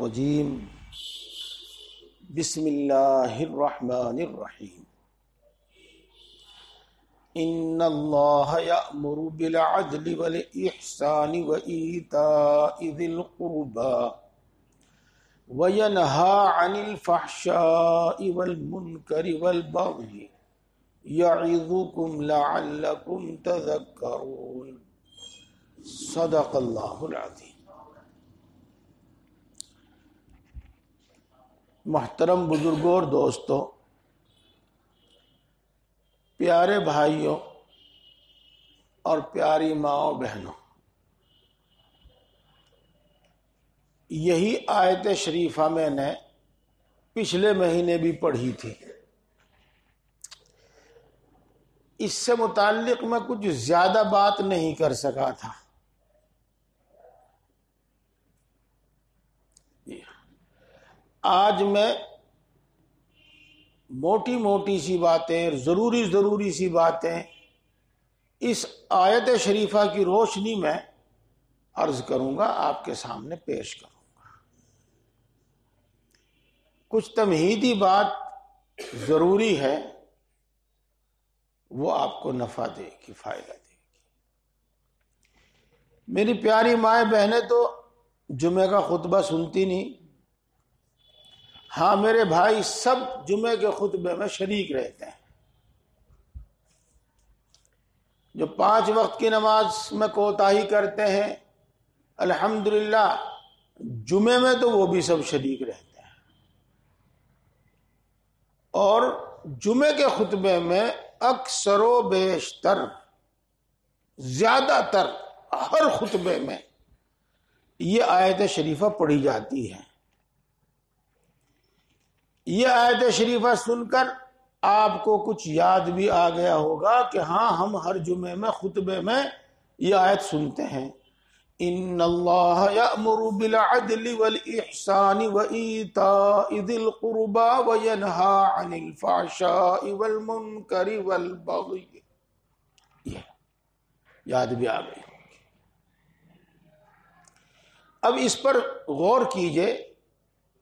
الرجیم بسم اللہ الرحمن الرحیم ان اللہ یأمر بالعدل والإحسان وإیتاء ذی القربى وینہی عن الفحشاء والمنکر والبغی یعظکم لعلکم تذکرون صدق اللہ العظیم۔ محترم بزرگوں اور دوستوں، پیارے بھائیوں اور پیاری ماؤں بہنوں، یہی آیت شریفہ میں نے پچھلے مہینے بھی پڑھی تھی۔ اس سے متعلق میں کچھ زیادہ بات نہیں کر سکا تھا۔ آج میں موٹی موٹی سی باتیں، ضروری سی باتیں اس آیت شریفہ کی روشنی میں عرض کروں گا، آپ کے سامنے پیش کروں گا۔ کچھ تمہیدی بات ضروری ہے، وہ آپ کو نفع دے گی، فائدہ دے گی۔ میری پیاری مائیں بہنیں تو جمعے کا خطبہ سنتی نہیں، ہاں میرے بھائی سب جمعے کے خطبے میں شریک رہتے ہیں۔ جو 5 وقت کی نماز میں کوتاہی کرتے ہیں، الحمدللہ جمعے میں تو وہ بھی سب شریک رہتے ہیں، اور جمعے کے خطبے میں اکثر و بیشتر، زیادہ تر ہر خطبے میں یہ آیت شریفہ پڑھی جاتی ہے۔ یہ آیت شریفہ سن کر آپ کو کچھ یاد بھی آ گیا ہوگا کہ ہاں ہم ہر جمعے میں خطبے میں یہ آیت سنتے ہیں، ان اللہ یأمر بالعدل والإحسان وإیتاء ذی القربى وینہی عن الفحشاء والمنکر والبغی۔ یہ یاد بھی آ گئی ہوگی۔ اب اس پر غور کیجئے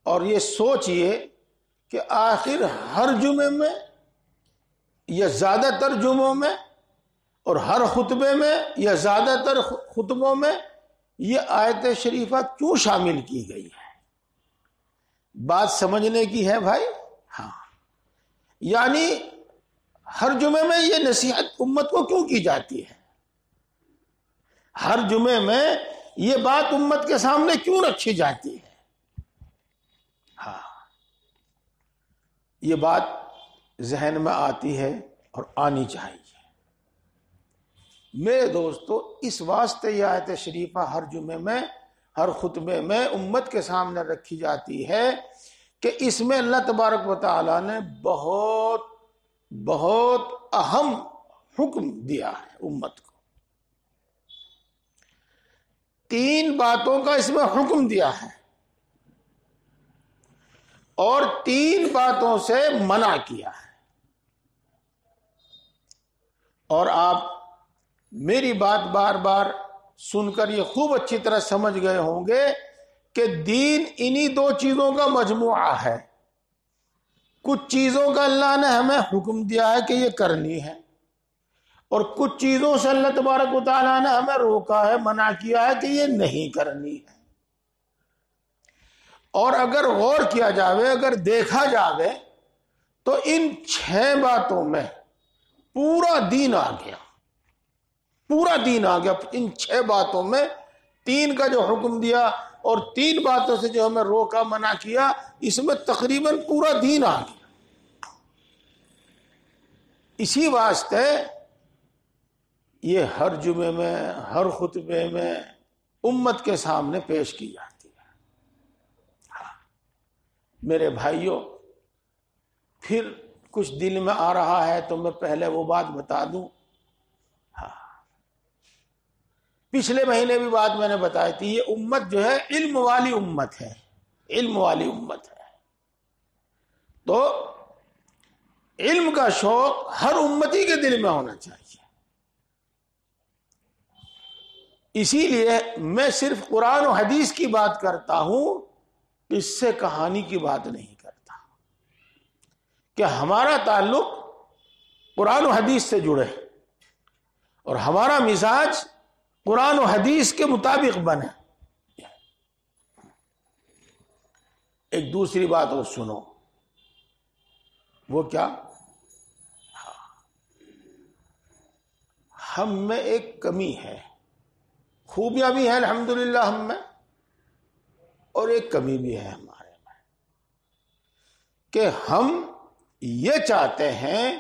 اور یہ سوچئے کہ آخر ہر جمعے میں یا زیادہ تر جمعوں میں اور ہر خطبے میں یا زیادہ تر خطبوں میں یہ آیت شریفہ کیوں شامل کی گئی ہے؟ بات سمجھنے کی ہے بھائی۔ ہاں، یعنی ہر جمعے میں یہ نصیحت امت کو کیوں کی جاتی ہے؟ ہر جمعے میں یہ بات امت کے سامنے کیوں رکھی جاتی ہے؟ ہاں، یہ بات ذہن میں آتی ہے اور آنی چاہیے۔ میرے دوستو، اس واسطے یہ آیت شریفہ ہر جمعے میں، ہر خطبے میں امت کے سامنے رکھی جاتی ہے کہ اس میں اللہ تبارک و تعالی نے بہت بہت اہم حکم دیا ہے امت کو۔ 3 باتوں کا اس میں حکم دیا ہے اور 3 باتوں سے منع کیا ہے۔ اور آپ میری بات بار بار سن کر یہ خوب اچھی طرح سمجھ گئے ہوں گے کہ دین انہی 2 چیزوں کا مجموعہ ہے۔ کچھ چیزوں کا اللہ نے ہمیں حکم دیا ہے کہ یہ کرنی ہے، اور کچھ چیزوں سے اللہ تبارک و تعالیٰ نے ہمیں روکا ہے، منع کیا ہے کہ یہ نہیں کرنی ہے۔ اور اگر غور کیا جاوے، اگر دیکھا جاوے تو ان 6 باتوں میں پورا دین آ گیا، پورا دین آ گیا۔ ان 6 باتوں میں 3 کا جو حکم دیا اور 3 باتوں سے جو ہمیں روکا، منع کیا، اس میں تقریباً پورا دین آ گیا۔ اسی واسطے یہ ہر جمعے میں، ہر خطبے میں امت کے سامنے پیش کی جاتی ہے۔ میرے بھائیوں، پھر کچھ دل میں آ رہا ہے تو میں پہلے وہ بات بتا دوں۔ ہاں، پچھلے مہینے بھی بات میں نے بتائی تھی، یہ امت جو ہے علم والی امت ہے، علم والی امت ہے۔ تو علم کا شوق ہر امتی کے دل میں ہونا چاہیے۔ اسی لیے میں صرف قرآن و حدیث کی بات کرتا ہوں قصے کہانی کی بات نہیں کرتا، کہ ہمارا تعلق قرآن و حدیث سے جڑے اور ہمارا مزاج قرآن و حدیث کے مطابق بنے۔ ایک دوسری بات اور سنو، وہ کیا؟ ہم میں ایک کمی ہے، خوبیاں بھی ہیں الحمدللہ ہم میں، اور ایک کمی بھی ہے ہمارے میں، کہ ہم یہ چاہتے ہیں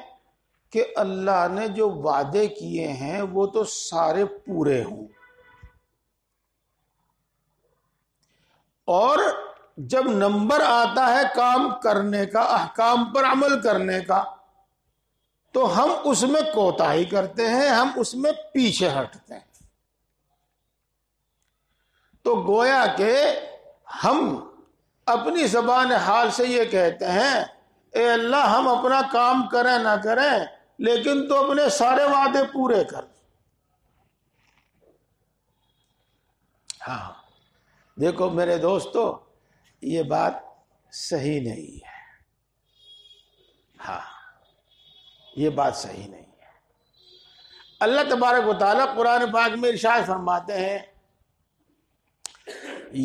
کہ اللہ نے جو وعدے کیے ہیں وہ تو سارے پورے ہوں، اور جب نمبر آتا ہے کام کرنے کا، احکام پر عمل کرنے کا، تو ہم اس میں کوتاہی کرتے ہیں، ہم اس میں پیچھے ہٹتے ہیں۔ تو گویا کہ ہم اپنی زبان حال سے یہ کہتے ہیں، اے اللہ ہم اپنا کام کریں نہ کریں لیکن تو اپنے سارے وعدے پورے کر۔ ہاں دیکھو میرے دوستو، یہ بات صحیح نہیں ہے، ہاں یہ بات صحیح نہیں ہے۔ اللہ تبارک و تعالیٰ قرآن پاک میں ارشاد فرماتے ہیں،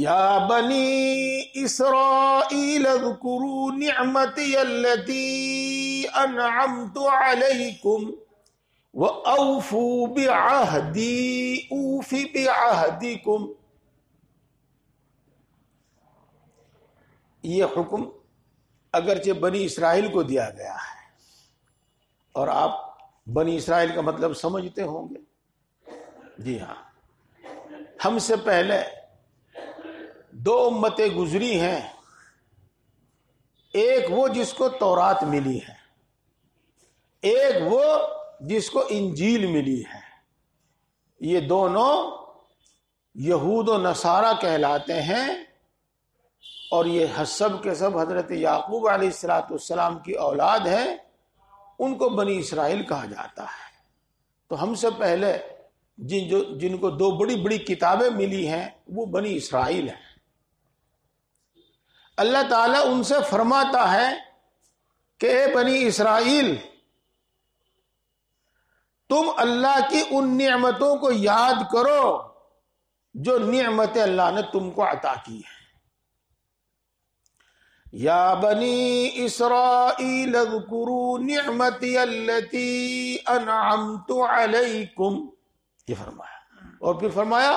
یا بنی اسرائیل اذکروا نعمتی التي انعمت علیکم واوفوا بعہدی اوف بعہدکم۔ یہ حکم اگرچہ بنی اسرائیل کو دیا گیا ہے، اور آپ بنی اسرائیل کا مطلب سمجھتے ہوں گے۔ جی ہاں، ہم سے پہلے دو امتیں گزری ہیں، ایک وہ جس کو تورات ملی ہے، ایک وہ جس کو انجیل ملی ہے۔ یہ دونوں یہود و نصارہ کہلاتے ہیں، اور یہ سب کے سب حضرت یعقوب علیہ السلام کی اولاد ہیں، ان کو بنی اسرائیل کہا جاتا ہے۔ تو ہم سے پہلے جن کو دو بڑی بڑی کتابیں ملی ہیں وہ بنی اسرائیل ہیں۔ اللہ تعالیٰ ان سے فرماتا ہے کہ اے بنی اسرائیل، تم اللہ کی ان نعمتوں کو یاد کرو جو نعمتیں اللہ نے تم کو عطا کی ہیں۔ یا بنی اسرائیل اذکروا نعمتی التی انعمت علیکم، یہ فرمایا، اور پھر فرمایا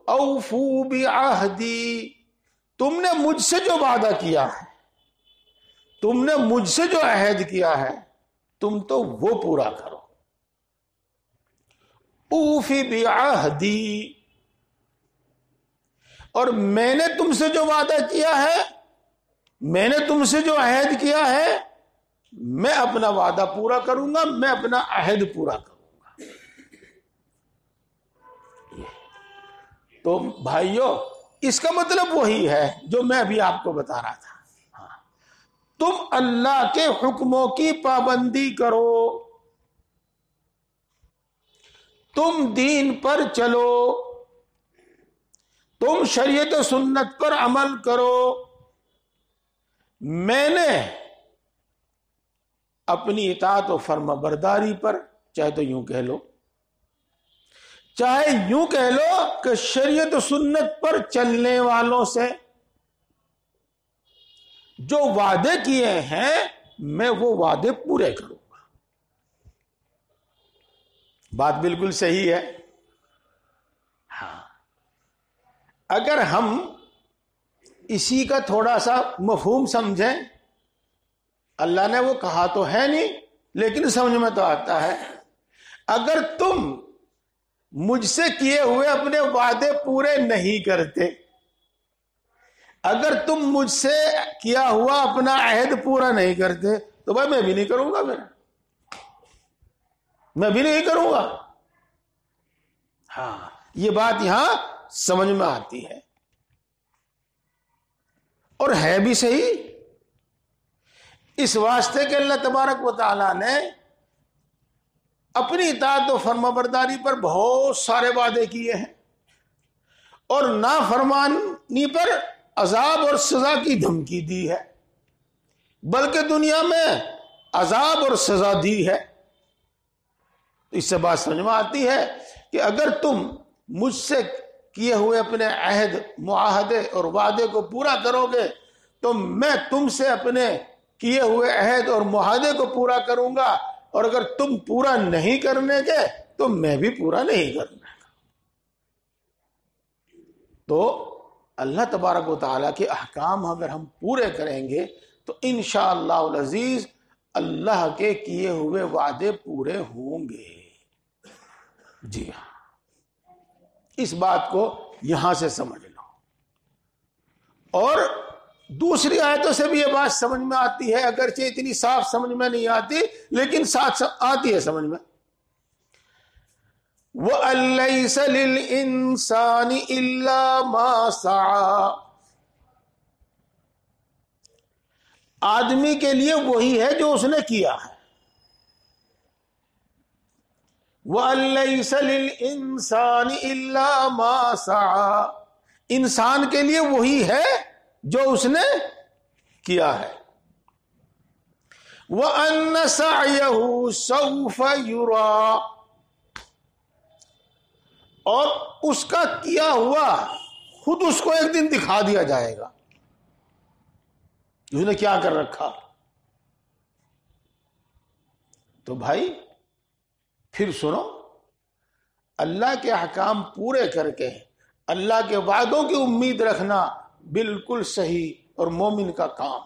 اوفوا بعہدی، تم نے مجھ سے جو وعدہ کیا ہے، تم نے مجھ سے جو عہد کیا ہے، تم تو وہ پورا کرو۔ اوفی بعہدی، اور میں نے تم سے جو وعدہ کیا ہے، میں نے تم سے جو عہد کیا ہے، میں اپنا وعدہ پورا کروں گا، میں اپنا عہد پورا کروں گا۔ تو بھائیو، اس کا مطلب وہی ہے جو میں ابھی آپ کو بتا رہا تھا، تم اللہ کے حکموں کی پابندی کرو، تم دین پر چلو، تم شریعت و سنت پر عمل کرو۔ میں نے اپنی اطاعت و فرما برداری پر، چاہے تو یوں کہہ لو، چاہے یوں کہہ لو کہ شریعت و سنت پر چلنے والوں سے جو وعدے کیے ہیں میں وہ وعدے پورے کروں گا۔ بات بالکل صحیح ہے۔ ہاں، اگر ہم اسی کا تھوڑا سا مفہوم سمجھیں، اللہ نے وہ کہا تو ہے نہیں لیکن سمجھ میں تو آتا ہے، اگر تم مجھ سے کیے ہوئے اپنے وعدے پورے نہیں کرتے، اگر تم مجھ سے کیا ہوا اپنا عہد پورا نہیں کرتے، تو بھائی میں بھی نہیں کروں گا، میں بھی نہیں کروں گا۔ ہاں، یہ بات یہاں سمجھ میں آتی ہے، اور ہے بھی صحیح۔ اس واسطے کہ اللہ تبارک و تعالیٰ نے اپنی اطاعت و فرما برداری پر بہت سارے وعدے کیے ہیں، اور نافرمانی پر عذاب اور سزا کی دھمکی دی ہے، بلکہ دنیا میں عذاب اور سزا دی ہے۔ اس سے بات سمجھ میں آتی ہے کہ اگر تم مجھ سے کیے ہوئے اپنے عہد، معاہدے اور وعدے کو پورا کرو گے تو میں تم سے اپنے کیے ہوئے عہد اور معاہدے کو پورا کروں گا، اور اگر تم پورا نہیں کرنے کے تو میں بھی پورا نہیں کرنے گا۔ تو اللہ تبارک و تعالیٰ کے احکام اگر ہم پورے کریں گے تو انشاءاللہ العزیز اللہ کے کیے ہوئے وعدے پورے ہوں گے۔ جی ہاں، اس بات کو یہاں سے سمجھ لو۔ اور دوسری آیتوں سے بھی یہ بات سمجھ میں آتی ہے، اگرچہ اتنی صاف سمجھ میں نہیں آتی لیکن ساتھ آتی ہے سمجھ میں۔ وَأَن لَّيْسَ لِلْإِنسَانِ إِلَّا مَا سَعَىٰ، آدمی کے لیے وہی ہے جو اس نے کیا ہے۔ وَأَن لَّيْسَ لِلْإِنسَانِ إِلَّا مَا سَعَىٰ، انسان کے لیے وہی ہے جو اس نے کیا ہے۔ وَأَنَّ سَعْيَهُ سَوْفَ يُرَىٰ، اور اس کا کیا ہوا خود اس کو ایک دن دکھا دیا جائے گا، اس نے کیا کر رکھا۔ تو بھائی پھر سنو، اللہ کے احکام پورے کر کے اللہ کے وعدوں کی امید رکھنا بالکل صحیح اور مومن کا کام،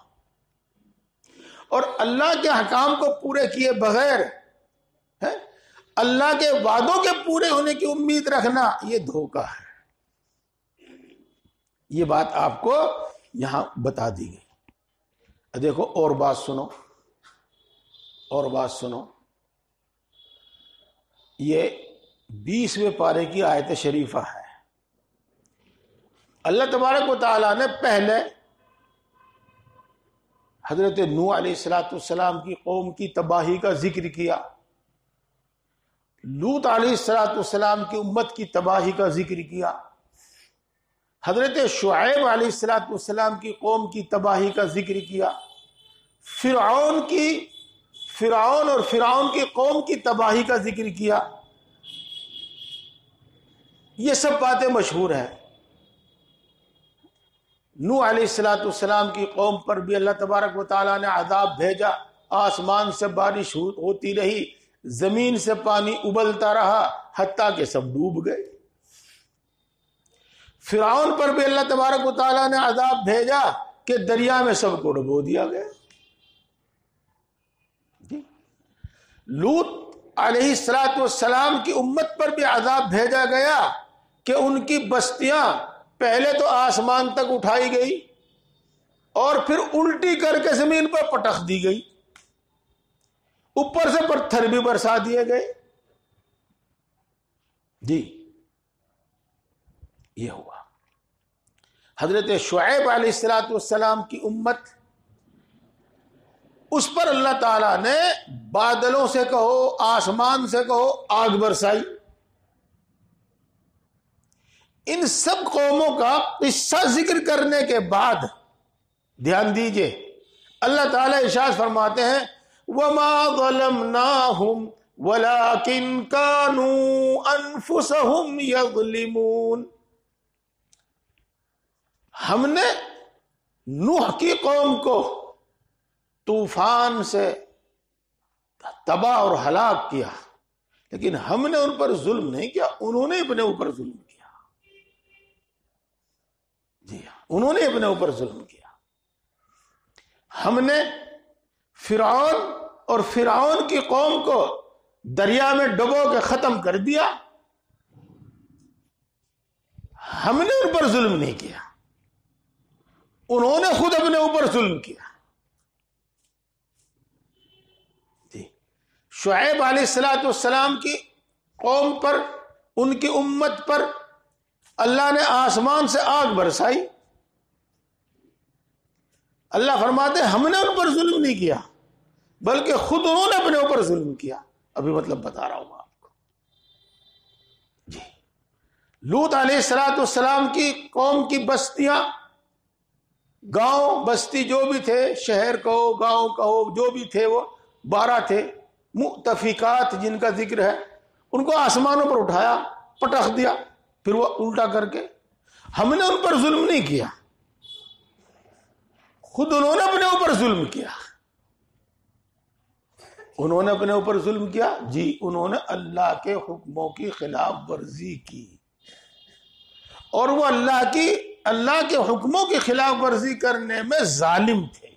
اور اللہ کے احکام کو پورے کیے بغیر اللہ کے وعدوں کے پورے ہونے کی امید رکھنا یہ دھوکہ ہے۔ یہ بات آپ کو یہاں بتا دی گئی۔ دیکھو اور بات سنو، اور بات سنو، یہ 20ویں پارے کی آیت شریفہ ہے۔ اللہ تبارک و تعالیٰ نے پہلے حضرت نوح علیہ السلام کی قوم کی تباہی کا ذکر کیا، لوط علیہ السلام کی امت کی تباہی کا ذکر کیا، حضرت شعیب علیہ السلام کی قوم کی تباہی کا ذکر کیا، فرعون اور فرعون کی قوم کی تباہی کا ذکر کیا۔ یہ سب باتیں مشہور ہیں۔ نوح علیہ السلام کی قوم پر بھی اللہ تبارک و تعالیٰ نے عذاب بھیجا، آسمان سے بارش ہوتی رہی، زمین سے پانی ابلتا رہا حتیٰ کہ سب ڈوب گئے۔ فرعون پر بھی اللہ تبارک و تعالیٰ نے عذاب بھیجا کہ دریا میں سب کو ڈبو دیا گیا۔ لوط علیہ السلام کی امت پر بھی عذاب بھیجا گیا کہ ان کی بستیاں پہلے تو آسمان تک اٹھائی گئی اور پھر الٹی کر کے زمین پر پٹخ دی گئی، اوپر سے پتھر بھی برسا دیے گئے۔ جی یہ ہوا۔ حضرت شعیب علیہ السلام کی امت، اس پر اللہ تعالیٰ نے بادلوں سے کہو، آسمان سے کہو، آگ برسائی۔ ان سب قوموں کا قصہ ذکر کرنے کے بعد دھیان دیجئے، اللہ تعالیٰ ارشاد فرماتے ہیں وَمَا ظَلَمْنَاهُمْ وَلَكِنْ كَانُوا أَنفُسَهُمْ يَظْلِمُونَ، ہم نے نوح کی قوم کو طوفان سے تباہ اور ہلاک کیا، لیکن ہم نے ان پر ظلم نہیں کیا، انہوں نے اپنے اوپر ظلم کیا۔ جی ہاں، انہوں نے اپنے اوپر ظلم کیا۔ ہم نے فرعون اور فرعون کی قوم کو دریا میں ڈبو کے ختم کر دیا، ہم نے ان پر ظلم نہیں کیا، انہوں نے خود اپنے اوپر ظلم کیا۔ جی، شعیب علیہ السلام کی قوم پر، ان کی امت پر اللہ نے آسمان سے آگ برسائی۔ اللہ فرماتے ہیں ہم نے ان پر ظلم نہیں کیا بلکہ خود انہوں نے اپنے اوپر ظلم کیا۔ ابھی مطلب بتا رہا ہوں آپ کو۔ جی، لوط علیہ السلام کی قوم کی بستیاں گاؤں بستی جو بھی تھے، شہر کہو گاؤں کہو، جو بھی تھے وہ 12 تھے مؤتفقات جن کا ذکر ہے، ان کو آسمانوں پر اٹھایا، پٹخ دیا، پھر وہ الٹا کر کے. ہم نے ان پر ظلم نہیں کیا، خود انہوں نے اپنے اوپر ظلم کیا. انہوں نے اپنے اوپر ظلم کیا، جی انہوں نے اللہ کے حکموں کی خلاف ورزی کی، اور وہ اللہ کے حکموں کی خلاف ورزی کرنے میں ظالم تھے،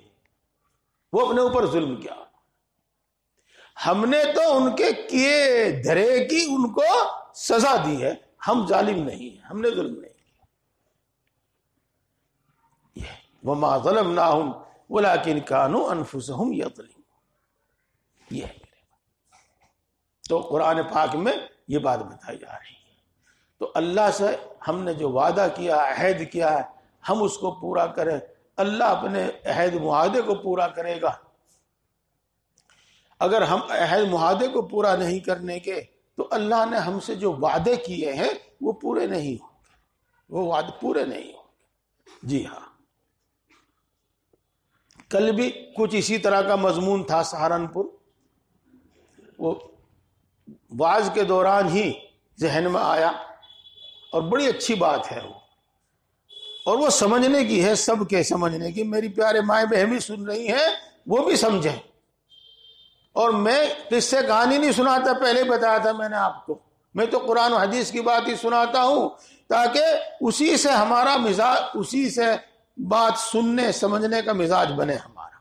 وہ اپنے اوپر ظلم کیا. ہم نے تو ان کے کیے دھرے کی ان کو سزا دی ہے، ہم ظالم نہیں ہیں، ہم نے ظلم نہیں کیا. وَمَا ظَلَمْنَاهُمْ وَلَكِنْ كَانُوا أَنفُسَهُمْ يَظْلِمُونَ. یہ ہے تو قرآن پاک میں یہ بات بتائی جا رہی ہے. تو اللہ سے ہم نے جو وعدہ کیا، عہد کیا ہے، ہم اس کو پورا کریں. اللہ اپنے عہد معاہدے کو پورا کرے گا. اگر ہم عہد معاہدے کو پورا نہیں کرنے کے تو اللہ نے ہم سے جو وعدے کیے ہیں وہ پورے نہیں ہوں گے، وہ وعدے پورے نہیں ہوں گے. جی ہاں، کل بھی کچھ اسی طرح کا مضمون تھا سہارنپور. وہ واعظ کے دوران ہی ذہن میں آیا، اور بڑی اچھی بات ہے وہ، اور وہ سمجھنے کی ہے، سب کے سمجھنے کی. میری پیارے مائیں بہن بھی سن رہی ہیں، وہ بھی سمجھیں. اور میں قصے کہانی نہیں سناتا، پہلے بتایا تھا میں نے آپ کو، میں تو قرآن و حدیث کی بات ہی سناتا ہوں، تاکہ اسی سے ہمارا مزاج، اسی سے بات سننے سمجھنے کا مزاج بنے ہمارا.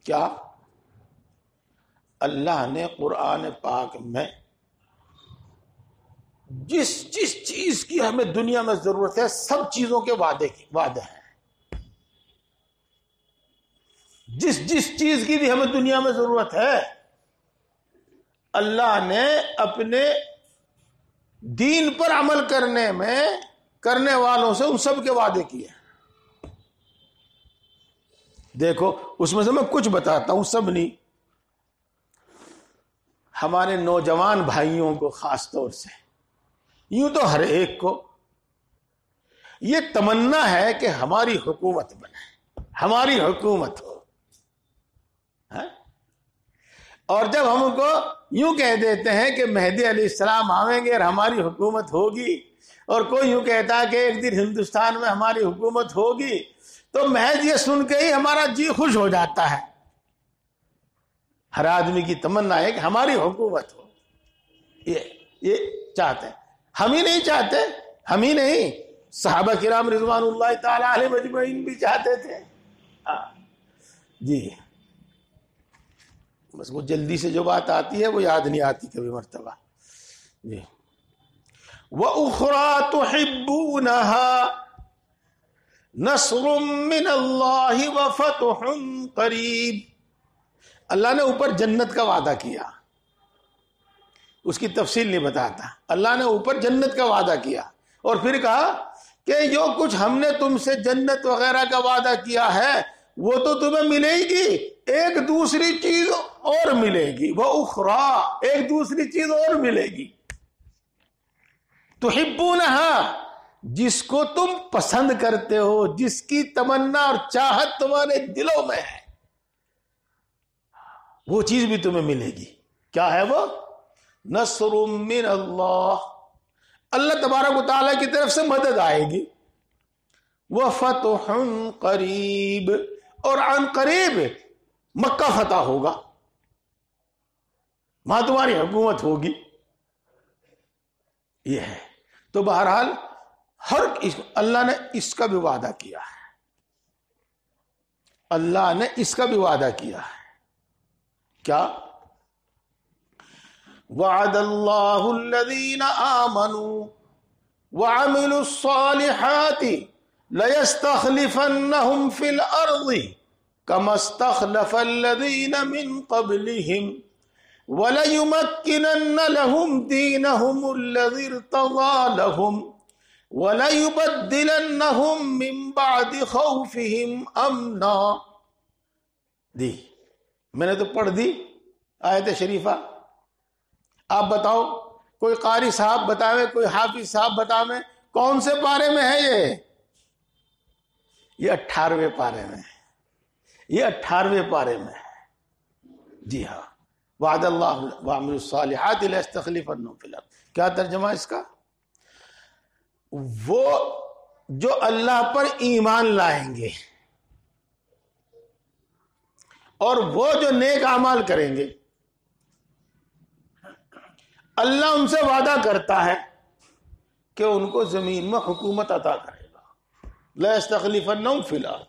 کیا اللہ نے قرآن پاک میں جس چیز کی ہمیں دنیا میں ضرورت ہے، سب چیزوں کے وعدے ہیں. جس چیز کی بھی ہمیں دنیا میں ضرورت ہے، اللہ نے اپنے دین پر عمل کرنے والوں سے ان سب کے وعدے کیے. دیکھو اس میں سے میں کچھ بتاتا ہوں، سب نہیں. ہمارے نوجوان بھائیوں کو خاص طور سے، یوں تو ہر ایک کو یہ تمنا ہے کہ ہماری حکومت بنے، ہماری حکومت ہو. اور جب ہم کو یوں کہہ دیتے ہیں کہ مہدی علیہ السلام آئیں گے اور ہماری حکومت ہوگی، اور کوئی یوں کہتا ہے کہ ایک دن ہندوستان میں ہماری حکومت ہوگی، تو محض یہ سن کے ہی ہمارا جی خوش ہو جاتا ہے. ہر آدمی کی تمنا ہے کہ ہماری حکومت ہو، یہ چاہتے ہیں. ہم ہی نہیں چاہتے، ہم ہی نہیں، صحابہ کرام رضوان اللہ تعالی علیہ مجمعین بھی چاہتے تھے. جی بس وہ جلدی سے جو بات آتی ہے وہ یاد نہیں آتی کبھی مرتبہ. جی وَأُخْرَى تُحِبُّونَهَا نَصْرٌ مِّنَ اللَّهِ وَفَتْحٌ قَرِيبٌ. اللہ نے اوپر جنت کا وعدہ کیا، اس کی تفصیل نہیں بتاتا. اللہ نے اوپر جنت کا وعدہ کیا، اور پھر کہا کہ جو کچھ ہم نے تم سے جنت وغیرہ کا وعدہ کیا ہے وہ تو تمہیں ملے گی، ایک دوسری چیز اور ملے گی. وہ اخرى، ایک دوسری چیز اور ملے گی. تحبونها، جس کو تم پسند کرتے ہو، جس کی تمنا اور چاہت تمہارے دلوں میں ہے، وہ چیز بھی تمہیں ملے گی. کیا ہے وہ؟ نصر من اللہ، اللہ تبارک و تعالیٰ کی طرف سے مدد آئے گی. وفتح قریب، اور عن قریب مکہ فتح ہوگا، وہاں تمہاری حکومت ہوگی. یہ ہے. تو بہرحال اللہ نے اس کا بھی وعدہ کیا ہے، اللہ نے اس کا بھی وعدہ کیا ہے. کیا؟ وعد اللہ الذین آمنوا وعملوا الصالحات لَيَسْتَخْلِفَنَّهُمْ فِي الْأَرْضِ كَمَا اسْتَخْلَفَ الَّذِينَ مِنْ قَبْلِهِمْ وَلَيُمَكِّنَنَّ لَهُمْ دِينَهُمُ الَّذِي ارْتَضَىٰ لَهُمْ وَلَيُبَدِّلَنَّهُمْ مِنْ بَعْدِ خَوْفِهِمْ أَمْنًا. دی میں نے تو پڑھ دی آیت شریفہ. آپ بتاؤ، کوئی قاری صاحب بتاوے، کوئی حافظ صاحب بتاوے، کون سے پارے میں ہے یہ؟ یہ 18ویں پارے میں ہے، یہ 18ویں پارے میں ہے۔ جی ہاں، وعد اللہ وعمل الصالحات لیستخلفنہم فی الارض۔ کیا ترجمہ اس کا؟ وہ جو اللہ پر ایمان لائیں گے اور وہ جو نیک اعمال کریں گے، اللہ ان سے وعدہ کرتا ہے کہ ان کو زمین میں حکومت عطا کرے گا۔ لَيَسْتَخْلِفَنَّهُمْ فِي الْأَرْضِ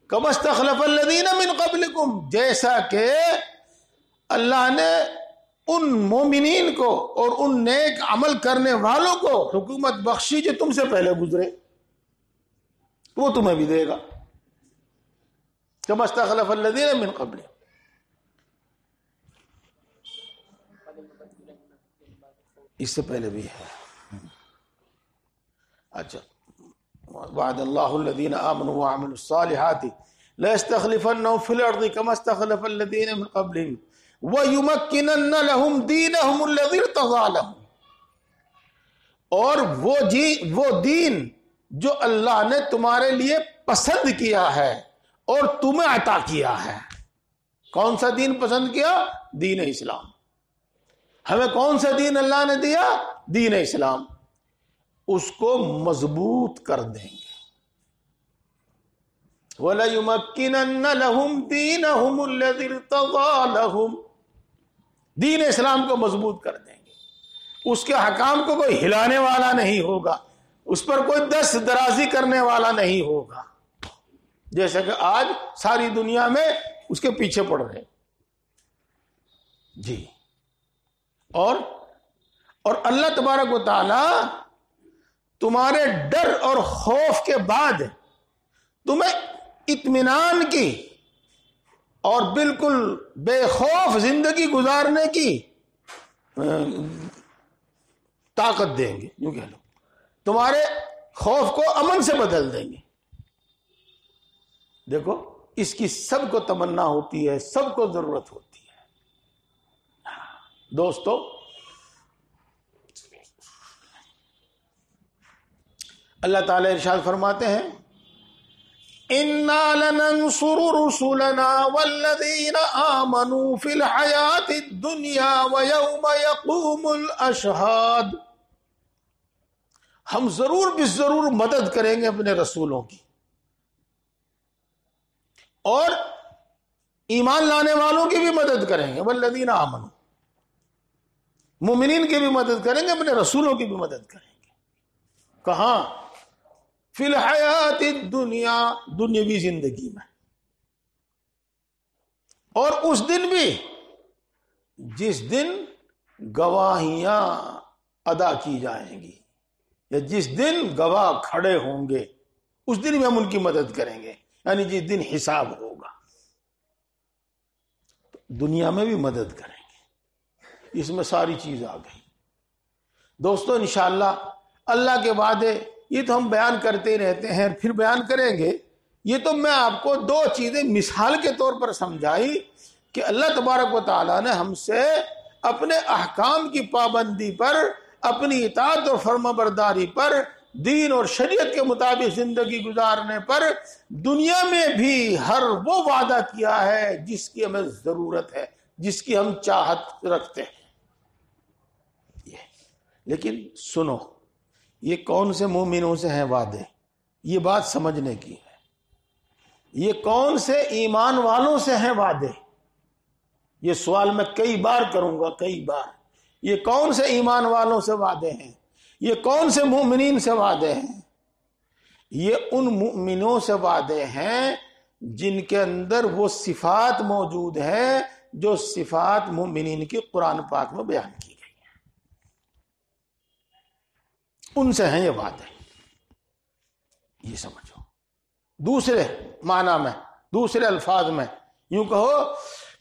كَمَا اسْتَخْلَفَ الَّذِينَ مِنْ قَبْلِكُمْ، جیسا کہ اللہ نے ان مومنین کو اور ان نیک عمل کرنے والوں کو حکومت بخشی جو تم سے پہلے گزرے، وہ تمہیں بھی دے گا۔ كَمَا اسْتَخْلَفَ الَّذِينَ مِنْ قَبْلِكُمْ۔ اس سے پہلے بھی ہے۔ اچھا، وعد اللہ الذین آمنوا وعملوا الصالحات ليستخلفنهم في الارض كما استخلف الذين من قبلهم ويمكنن لهم دينهم الذي ارتضى لهم، اور وہ دین جو اللہ نے تمہارے لیے پسند کیا ہے اور تمہیں عطا کیا ہے۔ کون سا دین پسند کیا؟ دین اسلام۔ ہمیں کون سا دین اللہ نے دیا؟ دین اسلام۔ اس کو مضبوط کر دیں گے۔ وَلَيُمَكِّنَنَّ لَهُمْ دِينَهُمُ الَّذِي ارْتَضَىٰ لَهُمْ، دین اسلام کو مضبوط کر دیں گے۔ اس کے حکام کو کوئی ہلانے والا نہیں ہوگا، اس پر کوئی دست درازی کرنے والا نہیں ہوگا، جیسا کہ آج ساری دنیا میں اس کے پیچھے پڑ رہے۔ جی، اور اللہ تبارک و تعالی تمہارے ڈر اور خوف کے بعد تمہیں اطمینان کی اور بالکل بے خوف زندگی گزارنے کی طاقت دیں گے، یوں کہہ لو، تمہارے خوف کو امن سے بدل دیں گے۔ دیکھو، اس کی سب کو تمنا ہوتی ہے، سب کو ضرورت ہوتی ہے۔ دوستو، اللہ تعالی ارشاد فرماتے ہیں اِنَّا لَنَنصُرُ رُسُلَنَا وَالَّذِينَ آمَنُوا فِي الْحَيَاةِ الدُّنْيَا وَيَوْمَ يَقُومُ الْأَشْهَادُ، ہم ضرور بالضرور مدد کریں گے اپنے رسولوں کی، اور ایمان لانے والوں کی بھی مدد کریں گے۔ وَالَّذِينَ آمَنُوا، مومنین کی بھی مدد کریں گے، اپنے رسولوں کی بھی مدد کریں گے۔ کہاں؟ فی الحیات الدنیا، دنیاوی زندگی میں، اور اس دن بھی جس دن گواہیاں ادا کی جائیں گی، یا جس دن گواہ کھڑے ہوں گے، اس دن بھی ہم ان کی مدد کریں گے، یعنی جس دن حساب ہوگا، دنیا میں بھی مدد کریں گے۔ اس میں ساری چیز آ گئی۔ دوستو، انشاءاللہ اللہ کے وعدے یہ تو ہم بیان کرتے رہتے ہیں، پھر بیان کریں گے۔ یہ تو میں آپ کو دو چیزیں مثال کے طور پر سمجھائی کہ اللہ تبارک و تعالیٰ نے ہم سے اپنے احکام کی پابندی پر، اپنی اطاعت اور فرما برداری پر، دین اور شریعت کے مطابق زندگی گزارنے پر دنیا میں بھی ہر وہ وعدہ کیا ہے جس کی ہمیں ضرورت ہے، جس کی ہم چاہت رکھتے ہیں۔ لیکن سنو، یہ کون سے مومنوں سے ہیں وعدے؟ یہ بات سمجھنے کی ہے۔ یہ کون سے ایمان والوں سے ہیں وعدے؟ یہ سوال میں کئی بار کروں گا، کئی بار۔ یہ کون سے ایمان والوں سے وعدے ہیں؟ یہ کون سے مومنین سے وعدے ہیں؟ یہ ان مومنوں سے وعدے ہیں جن کے اندر وہ صفات موجود ہیں جو صفات مومنین کی قرآن پاک میں بیان کی گئی ہیں، ان سے ہیں یہ وعدے۔ یہ سمجھو۔ دوسرے معنی میں، دوسرے الفاظ میں یوں کہو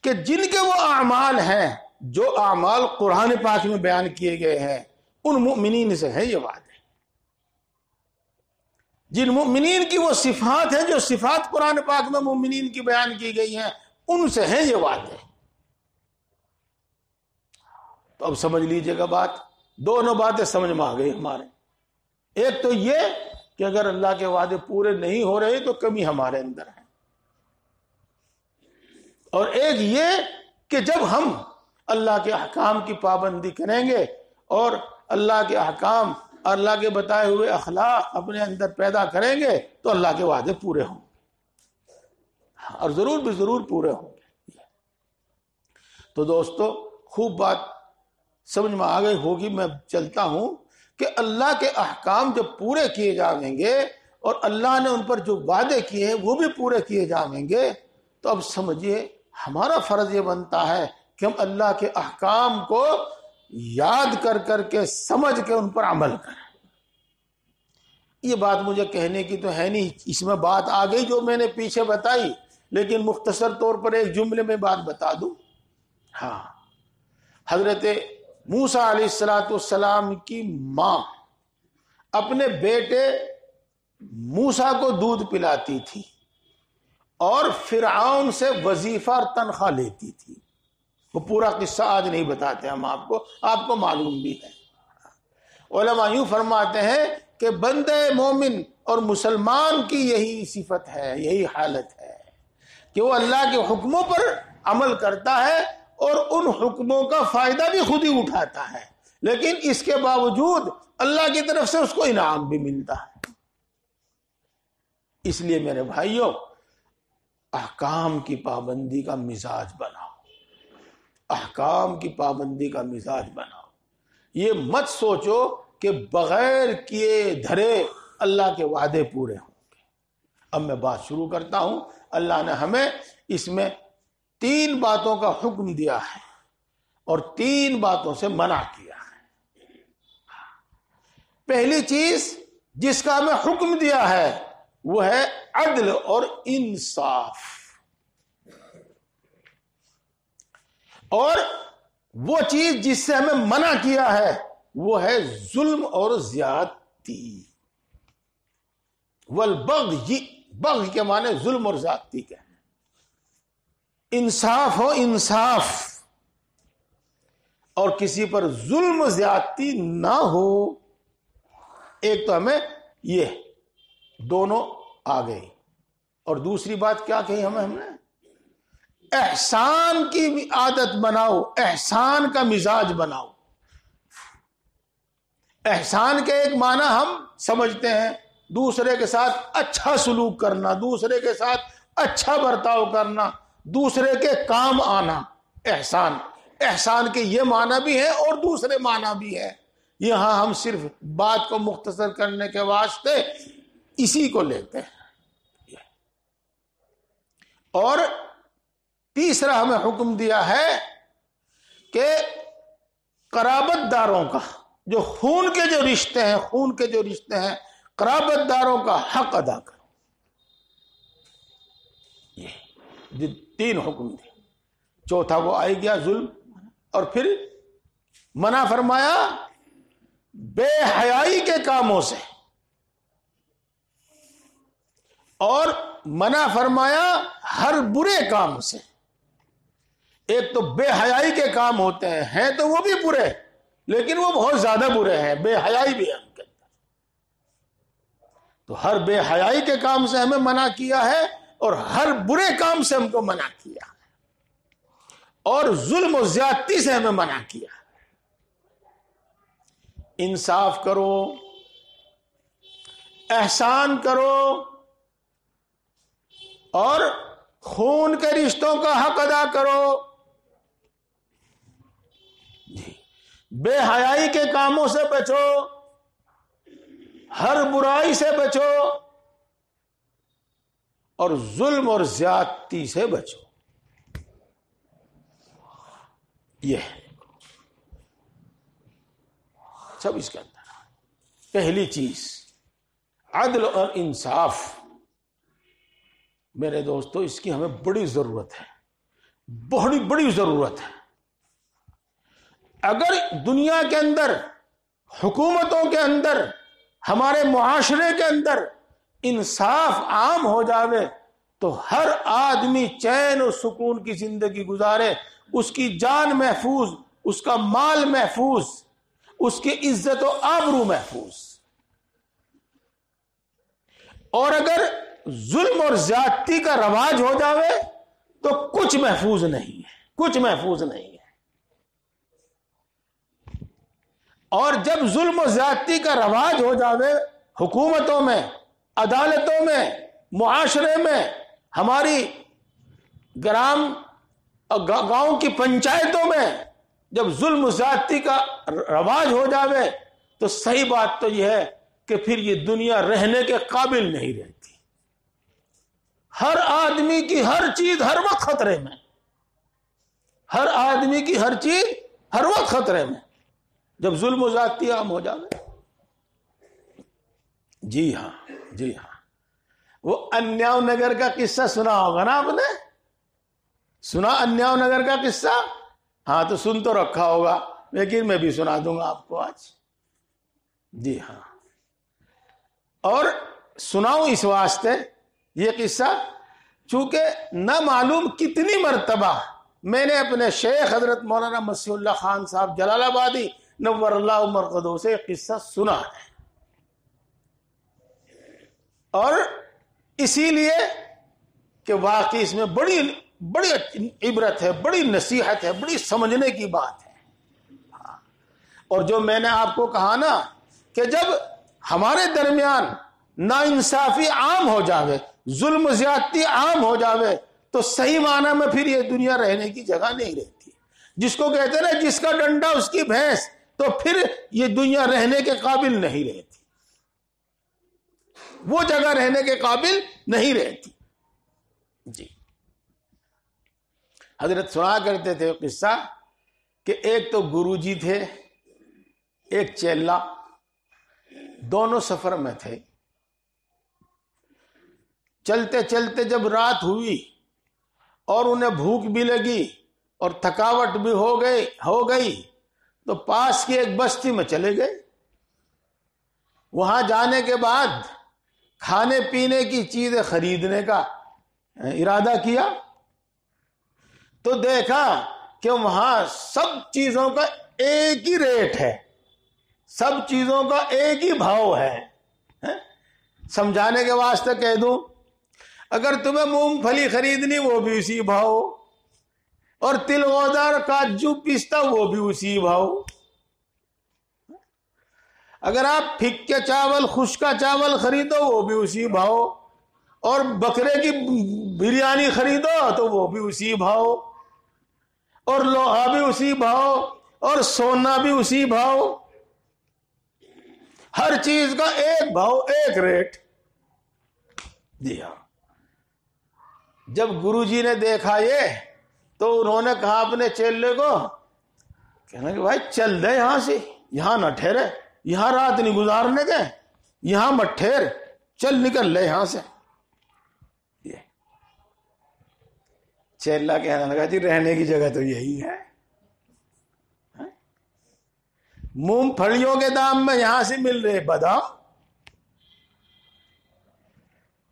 کہ جن کے وہ اعمال ہیں جو اعمال قرآن پاک میں بیان کیے گئے ہیں، ان مؤمنین سے ہیں یہ وعدے۔ جن مؤمنین کی وہ صفات ہیں جو صفات قرآن پاک میں مومنین کی بیان کی گئی ہیں، ان سے ہیں یہ وعدے۔ تو اب سمجھ لیجئے گا بات، دونوں باتیں سمجھ میں آ گئی ہمارے۔ ایک تو یہ کہ اگر اللہ کے وعدے پورے نہیں ہو رہے تو کمی ہمارے اندر ہے، اور ایک یہ کہ جب ہم اللہ کے احکام کی پابندی کریں گے اور اللہ کے احکام، اللہ کے بتائے ہوئے اخلاق اپنے اندر پیدا کریں گے تو اللہ کے وعدے پورے ہوں گے، اور ضرور بھی ضرور پورے ہوں گے۔ تو دوستو خوب بات سمجھ میں آ گئی ہوگی، میں چلتا ہوں کہ اللہ کے احکام جب پورے کیے جائیں گے اور اللہ نے ان پر جو وعدے کیے ہیں وہ بھی پورے کیے جائیں گے، تو اب سمجھیے ہمارا فرض یہ بنتا ہے کہ ہم اللہ کے احکام کو یاد کر کر کے سمجھ کے ان پر عمل کریں۔ یہ بات مجھے کہنے کی تو ہے نہیں، اس میں بات آ گئی جو میں نے پیچھے بتائی، لیکن مختصر طور پر ایک جملے میں بات بتا دوں۔ ہاں، حضرت موسیٰ علیہ السلام کی ماں اپنے بیٹے موسیٰ کو دودھ پلاتی تھی اور فرعون سے وظیفہ اور تنخواہ لیتی تھی۔ وہ پورا قصہ آج نہیں بتاتے ہم آپ کو معلوم بھی ہے۔ علماء یوں فرماتے ہیں کہ بندے مومن اور مسلمان کی یہی صفت ہے، یہی حالت ہے کہ وہ اللہ کے حکموں پر عمل کرتا ہے اور ان حکموں کا فائدہ بھی خود ہی اٹھاتا ہے، لیکن اس کے باوجود اللہ کی طرف سے اس کو انعام بھی ملتا ہے۔ اس لیے میرے بھائیوں، احکام کی پابندی کا مزاج بناؤ، احکام کی پابندی کا مزاج بناؤ۔ یہ مت سوچو کہ بغیر کیے دھرے اللہ کے وعدے پورے ہوں گے۔ اب میں بات شروع کرتا ہوں۔ اللہ نے ہمیں اس میں 3 باتوں کا حکم دیا ہے اور 3 باتوں سے منع کیا ہے۔ پہلی چیز جس کا ہمیں حکم دیا ہے وہ ہے عدل اور انصاف، اور وہ چیز جس سے ہمیں منع کیا ہے وہ ہے ظلم اور زیادتی۔ والبغی، بغی کے معنی ظلم اور زیادتی کے ہیں۔ انصاف ہو، انصاف، اور کسی پر ظلم و زیادتی نہ ہو۔ ایک تو ہمیں یہ دونوں آ گئی، اور دوسری بات کیا کہی ہم نے؟ احسان کی عادت بناؤ، احسان کا مزاج بناؤ۔ احسان کے ایک معنی ہم سمجھتے ہیں دوسرے کے ساتھ اچھا سلوک کرنا، دوسرے کے ساتھ اچھا برتاؤ کرنا، دوسرے کے کام آنا۔ احسان، احسان کے یہ معنی بھی ہے اور دوسرے معنی بھی ہے۔ یہاں ہم صرف بات کو مختصر کرنے کے واسطے اسی کو لیتے ہیں۔ اور تیسرا ہمیں حکم دیا ہے کہ قرابت داروں کا، جو خون کے جو رشتے ہیں، خون کے جو رشتے ہیں، قرابت داروں کا حق ادا کرو۔ یہ 3 حکم دیے۔ چوتھا وہ آئی گیا ظلم، اور پھر منع فرمایا بے حیائی کے کاموں سے، اور منع فرمایا ہر برے کام سے۔ ایک تو بے حیائی کے کام ہوتے ہیں تو وہ بھی برے، لیکن وہ بہت زیادہ برے ہیں، بے حیائی بھی ہے ان کے اندر۔ تو ہر بے حیائی کے کام سے ہمیں منع کیا ہے اور ہر برے کام سے ہم کو منع کیا ہے، اور ظلم و زیادتی سے ہمیں منع کیا ہے۔ انصاف کرو، احسان کرو، اور خون کے رشتوں کا حق ادا کرو۔ بے حیائی کے کاموں سے بچو، ہر برائی سے بچو، اور ظلم اور زیادتی سے بچو۔ یہ سب اس کے اندر۔ پہلی چیز عدل اور انصاف۔ میرے دوستو، اس کی ہمیں بڑی ضرورت ہے، بڑی ضرورت ہے۔ اگر دنیا کے اندر، حکومتوں کے اندر، ہمارے معاشرے کے اندر انصاف عام ہو جاوے تو ہر آدمی چین و سکون کی زندگی گزارے، اس کی جان محفوظ، اس کا مال محفوظ، اس کی عزت و آبرو محفوظ۔ اور اگر ظلم اور زیادتی کا رواج ہو جاوے تو کچھ محفوظ نہیں ہے، کچھ محفوظ نہیں ہے۔ اور جب ظلم و زیادتی کا رواج ہو جاوے حکومتوں میں، عدالتوں میں، معاشرے میں، ہماری گاؤں کی پنچایتوں میں جب ظلم و زیادتی کا رواج ہو جاوے تو صحیح بات تو یہ ہے کہ پھر یہ دنیا رہنے کے قابل نہیں رہتی۔ ہر آدمی کی ہر چیز ہر وقت خطرے میں، ہر آدمی کی ہر چیز ہر وقت خطرے میں جب ظلم و زیادتی عام ہو جاوے۔ جی ہاں، جی ہاں، وہ انیاؤ نگر کا قصہ سنا ہوگا نا آپ نے؟ سنا انیاؤ نگر کا قصہ؟ ہاں تو سن تو رکھا ہوگا، لیکن میں بھی سنا دوں گا آپ کو آج۔ جی ہاں، اور سناؤں اس واسطے یہ قصہ چونکہ نہ معلوم کتنی مرتبہ میں نے اپنے شیخ حضرت مولانا مسیح اللہ خان صاحب جلال آبادی نور اللہ مرقدہ سے قصہ سنا ہے، اور اسی لیے کہ واقعی اس میں بڑی عبرت ہے، بڑی نصیحت ہے، بڑی سمجھنے کی بات ہے۔ اور جو میں نے آپ کو کہا نا کہ جب ہمارے درمیان ناانصافی عام ہو جاوے، ظلم و زیادتی عام ہو جاوے تو صحیح معنی میں پھر یہ دنیا رہنے کی جگہ نہیں رہتی۔ جس کو کہتے ہیں نا جس کا ڈنڈا اس کی بھینس، تو پھر یہ دنیا رہنے کے قابل نہیں رہتی، وہ جگہ رہنے کے قابل نہیں رہتی۔ جی، حضرت سنا کرتے تھے قصہ کہ ایک تو گرو جی تھے، ایک چیلا، دونوں سفر میں تھے۔ چلتے چلتے جب رات ہوئی اور انہیں بھوک بھی لگی اور تھکاوٹ بھی ہو گئی تو پاس کی ایک بستی میں چلے گئے۔ وہاں جانے کے بعد کھانے پینے کی چیزیں خریدنے کا ارادہ کیا تو دیکھا کہ وہاں سب چیزوں کا ایک ہی ریٹ ہے، سب چیزوں کا ایک ہی بھاؤ ہے۔ سمجھانے کے واسطے کہہ دوں، اگر تمہیں مونگ پھلی خریدنی وہ بھی اسی بھاؤ، اور تل غوزہ کاجو پستہ وہ بھی اسی بھاؤ، اگر آپ پھکے چاول خشکا چاول خریدو وہ بھی اسی بھاؤ، اور بکرے کی بریانی خریدو تو وہ بھی اسی بھاؤ، اور لوہا بھی اسی بھاؤ، اور سونا بھی اسی بھاؤ، ہر چیز کا ایک بھاؤ، ایک ریٹ۔ جی ہاں، جب گرو جی نے دیکھا یہ تو انہوں نے کہا اپنے چیلے کو، کہنا کہ بھائی چل دے یہاں سے، یہاں نہ ٹھہرے، یہاں رات نہیں گزارنے کے، یہاں مت ٹھہر، چل نکل لے یہاں سے۔ چیلا کہنے لگا جی رہنے کی جگہ تو یہی ہے، مونگ پھلیوں کے دام میں یہاں سے مل رہے بادام،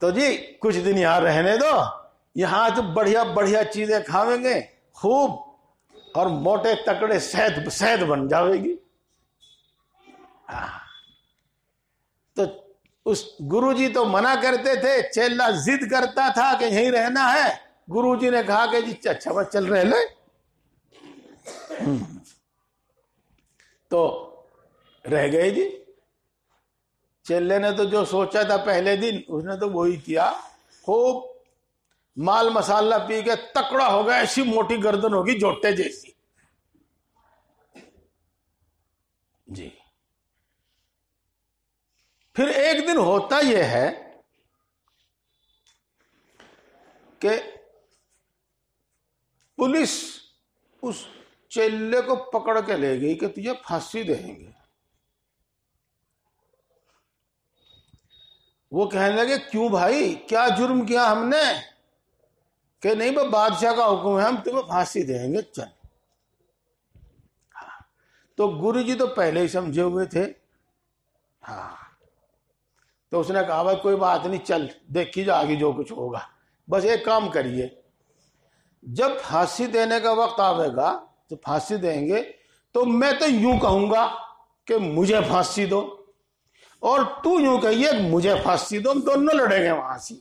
تو جی کچھ دن یہاں رہنے دو، یہاں تو بڑھیا بڑھیا چیزیں کھاویں گے خوب، اور موٹے تکڑے صحت بن جاوے گی۔ تو اس گرو جی تو منع کرتے تھے، چیلا ضد کرتا تھا کہ یہیں رہنا ہے۔ گرو جی نے کہا کہ جی اچھا بس چل رہے لے، تو رہ گئے جی۔ چیلے نے تو جو سوچا تھا پہلے دن اس نے تو وہی کیا، خوب مال مسالہ پی کے تکڑا ہو گیا، ایسی موٹی گردن ہوگی جوٹے جیسی۔ جی، پھر ایک دن ہوتا یہ ہے کہ پولیس اس چیلے کو پکڑ کے لے گئی کہ تجھے پھانسی دیں گے۔ وہ کہنے لگے کیوں بھائی، کیا جرم کیا ہم نے؟ کہ نہیں بھائی بادشاہ کا حکم ہے، ہم تمہیں پھانسی دیں گے، چل۔ تو گرو جی تو پہلے ہی سمجھے ہوئے تھے، ہاں، تو اس نے کہا بھائی کوئی بات نہیں، چل دیکھی جا آگے جو کچھ ہوگا، بس ایک کام کریے، جب پھانسی دینے کا وقت آئے گا تو پھانسی دیں گے تو میں تو یوں کہوں گا کہ مجھے پھانسی دو، اور تو یوں کہیے مجھے پھانسی دو، ہم دونوں لڑیں گے وہاں سے.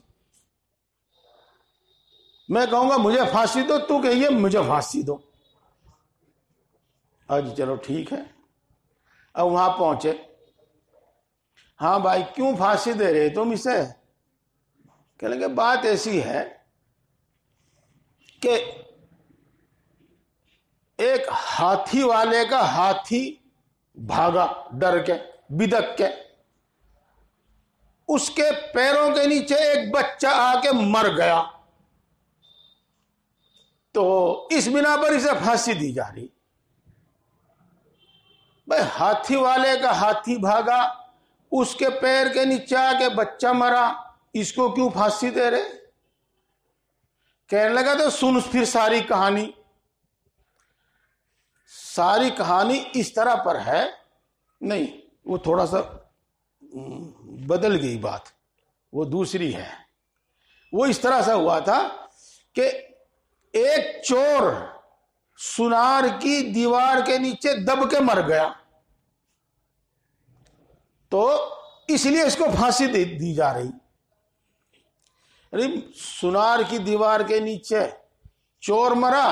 میں کہوں گا مجھے پھانسی دو، تو کہیے مجھے پھانسی دو. جی چلو ٹھیک ہے. اب وہاں پہنچے. ہاں بھائی کیوں پھانسی دے رہے تم اسے؟ کہنے لگے بات ایسی ہے کہ ایک ہاتھی والے کا ہاتھی بھاگا ڈر کے بدک کے، اس کے پیروں کے نیچے ایک بچہ آ کے مر گیا، تو اس بنا پر اسے پھانسی دی جا رہی. بھائی ہاتھی والے کا ہاتھی بھاگا، اس کے پیر کے نیچے آ کے بچہ مرا، اس کو کیوں پھانسی دے رہے؟ کہنے لگا تو سن پھر ساری کہانی. ساری کہانی اس طرح پر ہے، نہیں وہ تھوڑا سا بدل گئی بات، وہ دوسری ہے. وہ اس طرح سے ہوا تھا کہ ایک چور سنار کی دیوار کے نیچے دب کے مر گیا، تو اس لیے اس کو پھانسی دی جا رہی. سنار کی دیوار کے نیچے چور مرا،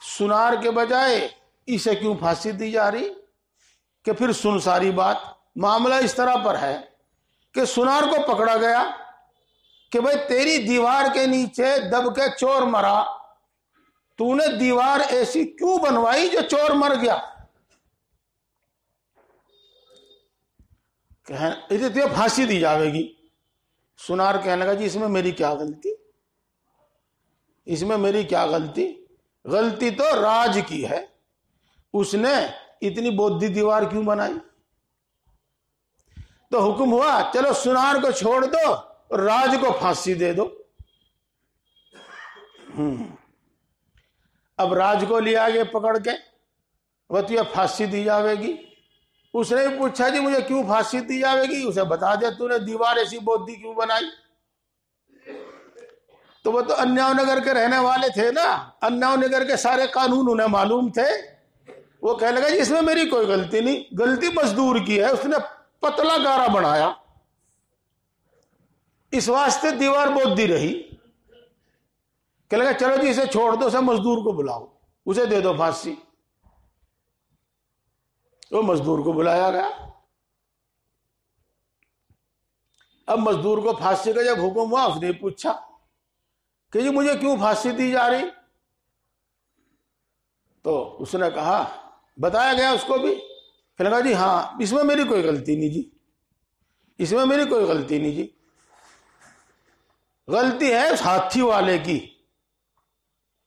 سنار کے بجائے اسے کیوں پھانسی دی جا رہی؟ کہ پھر سن ساری بات. معاملہ اس طرح پر ہے کہ سنار کو پکڑا گیا کہ بھئی تیری دیوار کے نیچے دب کے چور مرا، تو نے دیوار ایسی کیوں بنوائی جو چور مر گیا؟ تجھے پھانسی دی جاوے گی. سنار کہنے لگا جی اس میں میری کیا غلطی، اس میں میری کیا غلطی؟ غلطی تو راج کی ہے، اس نے اتنی بودھی دیوار کیوں بنائی؟ تو حکم ہوا چلو سنار کو چھوڑ دو، راج کو پھانسی دے دو. اب راج کو لیا گیا پکڑ کے، وہ تجھے پھانسی دی جاوے گی. اس نے پوچھا جی مجھے کیوں پھانسی دی جاوے گی؟ اسے بتا دیا تو نے دیوار ایسی بودھی کیوں بنائی. تو وہ تو انیاؤ نگر کے رہنے والے تھے نا، انیاؤ نگر کے سارے قانون انہیں معلوم تھے. وہ کہنے لگا جی اس میں میری کوئی غلطی نہیں، غلطی مزدور کی ہے، اس نے پتلا گارا بنایا، اس واسطے دیوار بودھی رہی. کہنے لگا چلو جی اسے چھوڑ دو، اسے مزدور کو بلاؤ، اسے دے دو پھانسی. وہ مزدور کو بلایا گیا. اب مزدور کو پھانسی کا جب حکم ہوا، اس نے پوچھا کہ جی مجھے کیوں پھانسی دی جا رہی؟ تو اس نے کہا، بتایا گیا اس کو بھی. کہنے لگا جی ہاں اس میں میری کوئی غلطی نہیں جی، اس میں میری کوئی غلطی نہیں جی، غلطی ہے اس ہاتھی والے کی.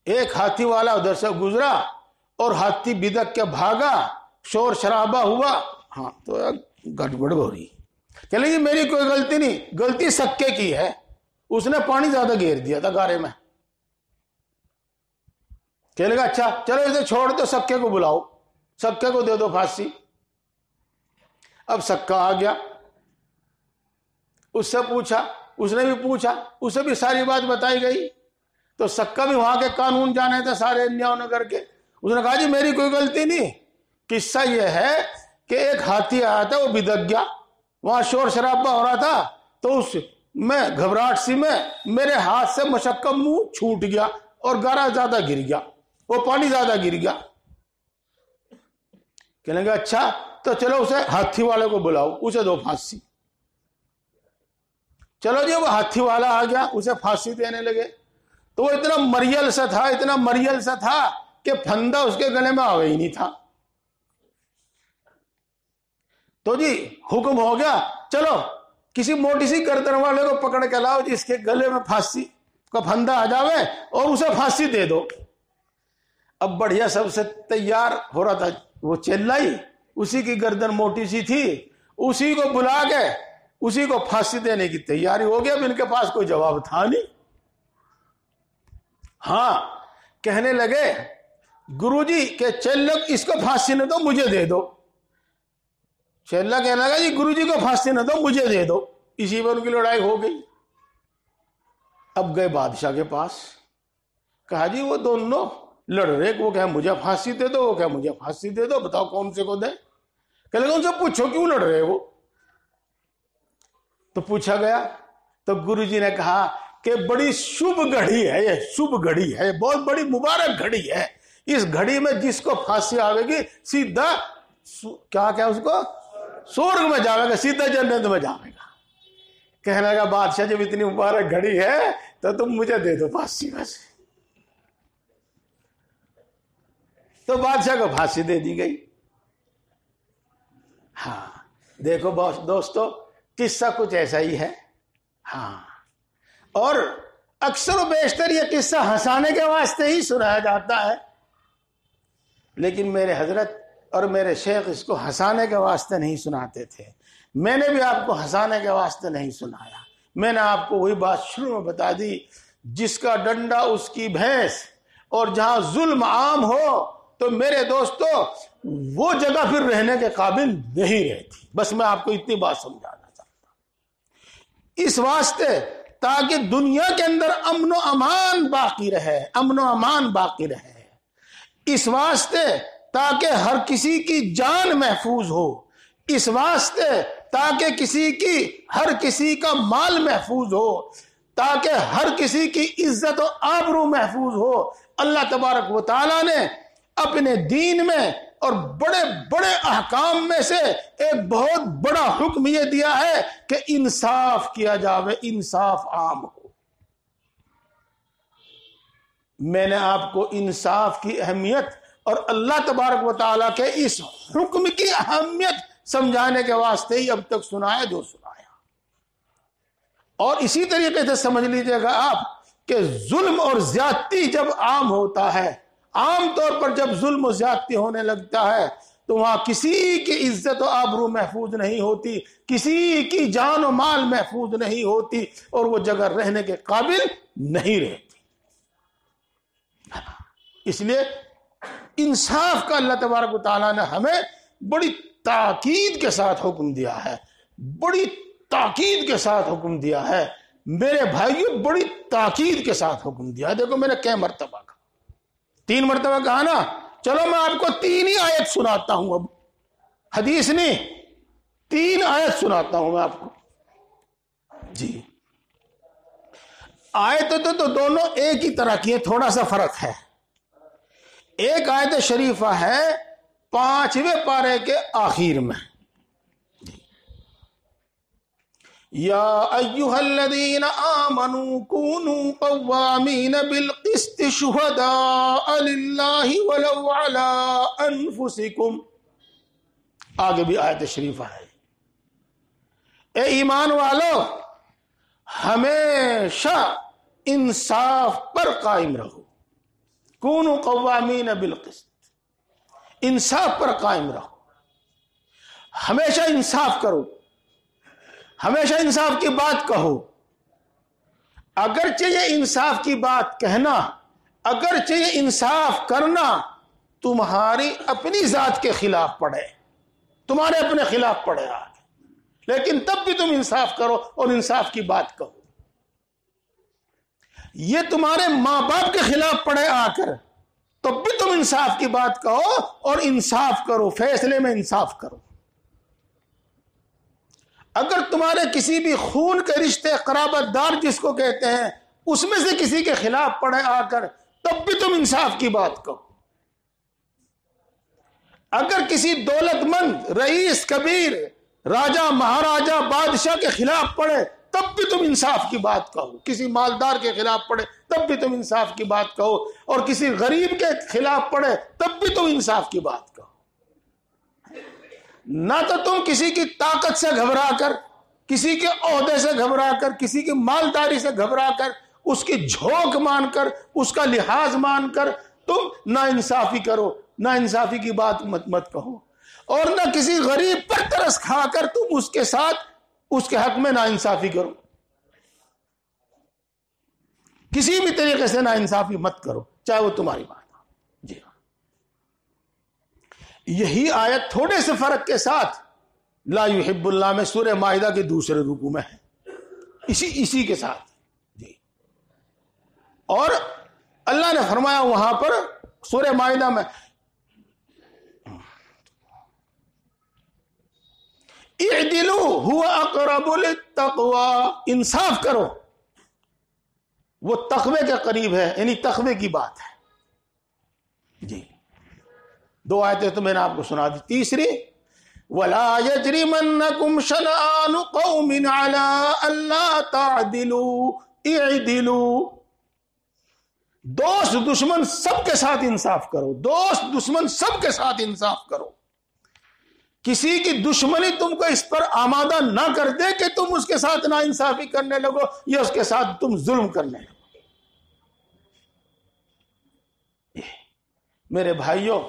ایک ہاتھی والا ادھر سے گزرا اور ہاتھی بدک کے بھاگا، شور شرابہ ہوا، ہاں تو گڑبڑ ہو رہی. کہ جی میری کوئی غلطی نہیں، غلطی سکے کی ہے، اس نے پانی زیادہ گھیر دیا تھا گارے میں. کہنے لگا اچھا چلو اسے چھوڑ دو، سکے کو بلاؤ، سکے کو دے دو پھانسی. اب سکا آ گیا، اس سے پوچھا، اس نے بھی پوچھا، اسے بھی ساری بات بتائی گئی. تو سکا بھی وہاں کے قانون جانے تھے سارے انیاؤ نگر کے. اس نے کہا جی میری کوئی غلطی نہیں، قصہ یہ ہے کہ ایک ہاتھی آیا تھا، وہ بدک گیا، وہاں شور شرابہ ہو رہا تھا، تو اس میں گھبراہٹ سی میں میرے ہاتھ سے مشکم منہ چھوٹ گیا اور گارا زیادہ گر گیا، وہ پانی زیادہ گر گیا. کہنے گا اچھا تو چلو اسے ہاتھی والے کو بلاؤ، اسے دو پھانسی. چلو جی وہ ہاتھی والا آ گیا، اسے پھانسی دینے لگے. تو وہ اتنا مریل سا تھا، اتنا مریل سا تھا کہ پھندا اس کے گلے میں آوے ہی نہیں تھا. تو جی حکم ہو گیا چلو کسی موٹی سی گردن والے کو پکڑ کے لاؤ جس کے گلے میں پھانسی کا پھندا آ جاوے اور اسے پھانسی دے دو. اب بڑھیا سب سے تیار ہو رہا تھا وہ چلائی، اسی کی گردن موٹی سی تھی، اسی کو بلا کے اسی کو پھانسی دینے کی تیاری ہو گیا. اب ان کے پاس کوئی جواب تھا نہیں. ہاں کہنے لگے گرو جی کہ چلو اس کو پھانسی نہ دو، مجھے دے دو. چیلا کہنے لگا جی گرو جی کو پھانسی نہ دو، مجھے دے دو. اسی پر ان کی لڑائی ہو گئی. اب گئے بادشاہ کے پاس، کہا جی وہ دونوں لڑ رہے، وہ کہ مجھے پھانسی دے دو، وہ کہ مجھے پھانسی دے دو، بتاؤ کون سے کو دے. کہ لگا ان سے پوچھو کیوں لڑ رہے وہ. تو پوچھا گیا تو گرو جی نے کہا کہ بڑی شبھ گھڑی ہے، یہ شبھ گھڑی ہے، بہت بڑی مبارک گھڑی ہے، اس گھڑی میں جس کو پھانسی آوے گی سیدھا کیا اس کو سورگ میں جاوے گا، سیدھا جنت میں جاوے گا۔ کہنے لگا بادشاہ جب اتنی مبارک گھڑی ہے تو تم مجھے دے دو پھانسی میں سے۔ تو بادشاہ کو پھانسی دے دی گئی۔ ہاں دیکھو دوستو قصہ کچھ ایسا ہی ہے۔ ہاں اور اکثر و بیشتر یہ قصہ ہنسانے کے واسطے ہی سنایا جاتا ہے، لیکن میرے حضرت اور میرے شیخ اس کو ہنسانے کے واسطے نہیں سناتے تھے۔ میں نے بھی آپ کو ہنسانے کے واسطے نہیں سنایا، میں نے آپ کو وہی بات شروع میں بتا دی، جس کا ڈنڈا اس کی بھینس، اور جہاں ظلم عام ہو تو میرے دوستو وہ جگہ پھر رہنے کے قابل نہیں رہتی۔ بس میں آپ کو اتنی بات سمجھانا چاہتا ہوں، اس واسطے تاکہ دنیا کے اندر امن و امان باقی رہے، امن و امان باقی رہے، اس واسطے تاکہ ہر کسی کی جان محفوظ ہو، اس واسطے تاکہ ہر کسی کا مال محفوظ ہو، تاکہ ہر کسی کی عزت و آبرو محفوظ ہو، اللہ تبارک و تعالی نے اپنے دین میں اور بڑے بڑے احکام میں سے ایک بہت بڑا حکم یہ دیا ہے کہ انصاف کیا جاوے، انصاف عام ہو۔ میں نے آپ کو انصاف کی اہمیت اور اللہ تبارک و تعالیٰ کے اس حکم کی اہمیت سمجھانے کے واسطے ہی اب تک سنایا جو سنایا۔ اور اسی طریقے سے سمجھ لیجئے گا آپ کہ ظلم اور زیادتی جب عام ہوتا ہے، عام طور پر جب ظلم و زیادتی ہونے لگتا ہے تو وہاں کسی کی عزت و آبرو محفوظ نہیں ہوتی، کسی کی جان و مال محفوظ نہیں ہوتی، اور وہ جگہ رہنے کے قابل نہیں رہتی۔ اس لیے انصاف کا اللہ تبارک و تعالیٰ نے ہمیں بڑی تاکید کے ساتھ حکم دیا ہے، بڑی تاکید کے ساتھ حکم دیا ہے میرے بھائیو، بڑی تاکید کے ساتھ حکم دیا ہے۔ دیکھو میں نے کئی مرتبہ کہا، 3 مرتبہ کہا نا، چلو میں آپ کو 3 ہی آیت سناتا ہوں، اب حدیث نہیں، 3 آیت سناتا ہوں میں آپ کو۔ جی آیت تو دونوں ایک ہی طرح کی ہیں، تھوڑا سا فرق ہے۔ ایک آیت شریفہ ہے 5ویں پارے کے آخر میں، یا ایھا الذین آمنوا کونوا قوامین بالقسط شہداء للہ ولو علی انفسکم۔ آگے بھی آیت شریفہ ہے، اے ایمان والو ہمیشہ انصاف پر قائم رہو، کونوا قوامین بالقسط، انصاف پر قائم رہو، ہمیشہ انصاف کرو، ہمیشہ انصاف کی بات کہو، اگرچہ یہ انصاف کی بات کہنا، اگرچہ یہ انصاف کرنا تمہاری اپنی ذات کے خلاف پڑے، تمہارے اپنے خلاف پڑے آگے، لیکن تب بھی تم انصاف کرو اور انصاف کی بات کہو۔ یہ تمہارے ماں باپ کے خلاف پڑے آ کر، تب بھی تم انصاف کی بات کہو اور انصاف کرو، فیصلے میں انصاف کرو۔ اگر تمہارے کسی بھی خون کے رشتے، قرابت دار جس کو کہتے ہیں، اس میں سے کسی کے خلاف پڑے آ کر، تب بھی تم انصاف کی بات کہو۔ اگر کسی دولت مند، رئیس، کبیر، راجہ، مہاراجہ، بادشاہ کے خلاف پڑے، تب بھی تم انصاف کی بات کہو۔ کسی مالدار کے خلاف پڑے تب بھی تم انصاف کی بات کہو، اور کسی غریب کے خلاف پڑے تب بھی تم انصاف کی بات کہو۔ نہ تو تم کسی کی طاقت سے گھبرا کر، کسی کے عہدے سے گھبرا کر، کسی کی مالداری سے گھبرا کر، اس کی جھونک مان کر، اس کا لحاظ مان کر تم نا انصافی کرو، نا انصافی کی بات مت کہو، اور نہ کسی غریب پر ترس کھا کر تم اس کے ساتھ، اس کے حق میں نا انصافی کرو، کسی بھی طریقے سے نا انصافی مت کرو، چاہے وہ تمہاری بات ہو۔ جی ہاں، یہی آیت تھوڑے سے فرق کے ساتھ لا یحب اللہ میں سورہ مائدہ کے دوسرے رکوع میں ہے، اسی کے ساتھ۔ جی، اور اللہ نے فرمایا وہاں پر سورہ مائدہ میں، اعدلوا هو اقرب للتقوى، انصاف کرو، وہ تقوی کے قریب ہے، یعنی تقوی کی بات ہے. جی 2 آیتیں تو میں نے آپ کو سنا دی. تیسری وَلَا يَجْرِمَنَّكُمْ شَنَآنُ قَوْمٍ عَلَىٰ أَلَّا تَعْدِلُوا اعْدِلُوا. دوست دشمن سب کے ساتھ انصاف کرو، دوست دشمن سب کے ساتھ انصاف کرو. کسی کی دشمنی تم کو اس پر آمادہ نہ کر دے کہ تم اس کے ساتھ نا انصافی کرنے لگو یا اس کے ساتھ تم ظلم کرنے لگو. میرے بھائیوں،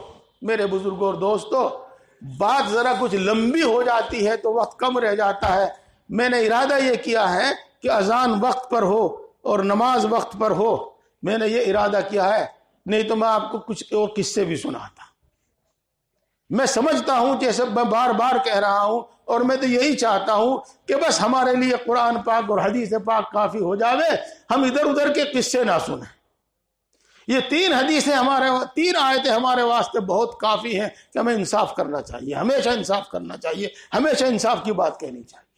میرے بزرگوں اور دوستوں، بات ذرا کچھ لمبی ہو جاتی ہے تو وقت کم رہ جاتا ہے. میں نے ارادہ یہ کیا ہے کہ اذان وقت پر ہو اور نماز وقت پر ہو، میں نے یہ ارادہ کیا ہے، نہیں تو میں آپ کو کچھ اور قصے بھی سناتا. میں سمجھتا ہوں، جیسے میں بار بار کہہ رہا ہوں، اور میں تو یہی چاہتا ہوں کہ بس ہمارے لیے قرآن پاک اور حدیث پاک کافی ہو جاوے، ہم ادھر ادھر کے قصے نہ سنیں. یہ 3 حدیثیں ہمارے 3 آیتیں ہمارے واسطے بہت کافی ہیں کہ ہمیں انصاف کرنا چاہیے، ہمیشہ انصاف کرنا چاہیے، ہمیشہ انصاف کی بات کہنی چاہیے.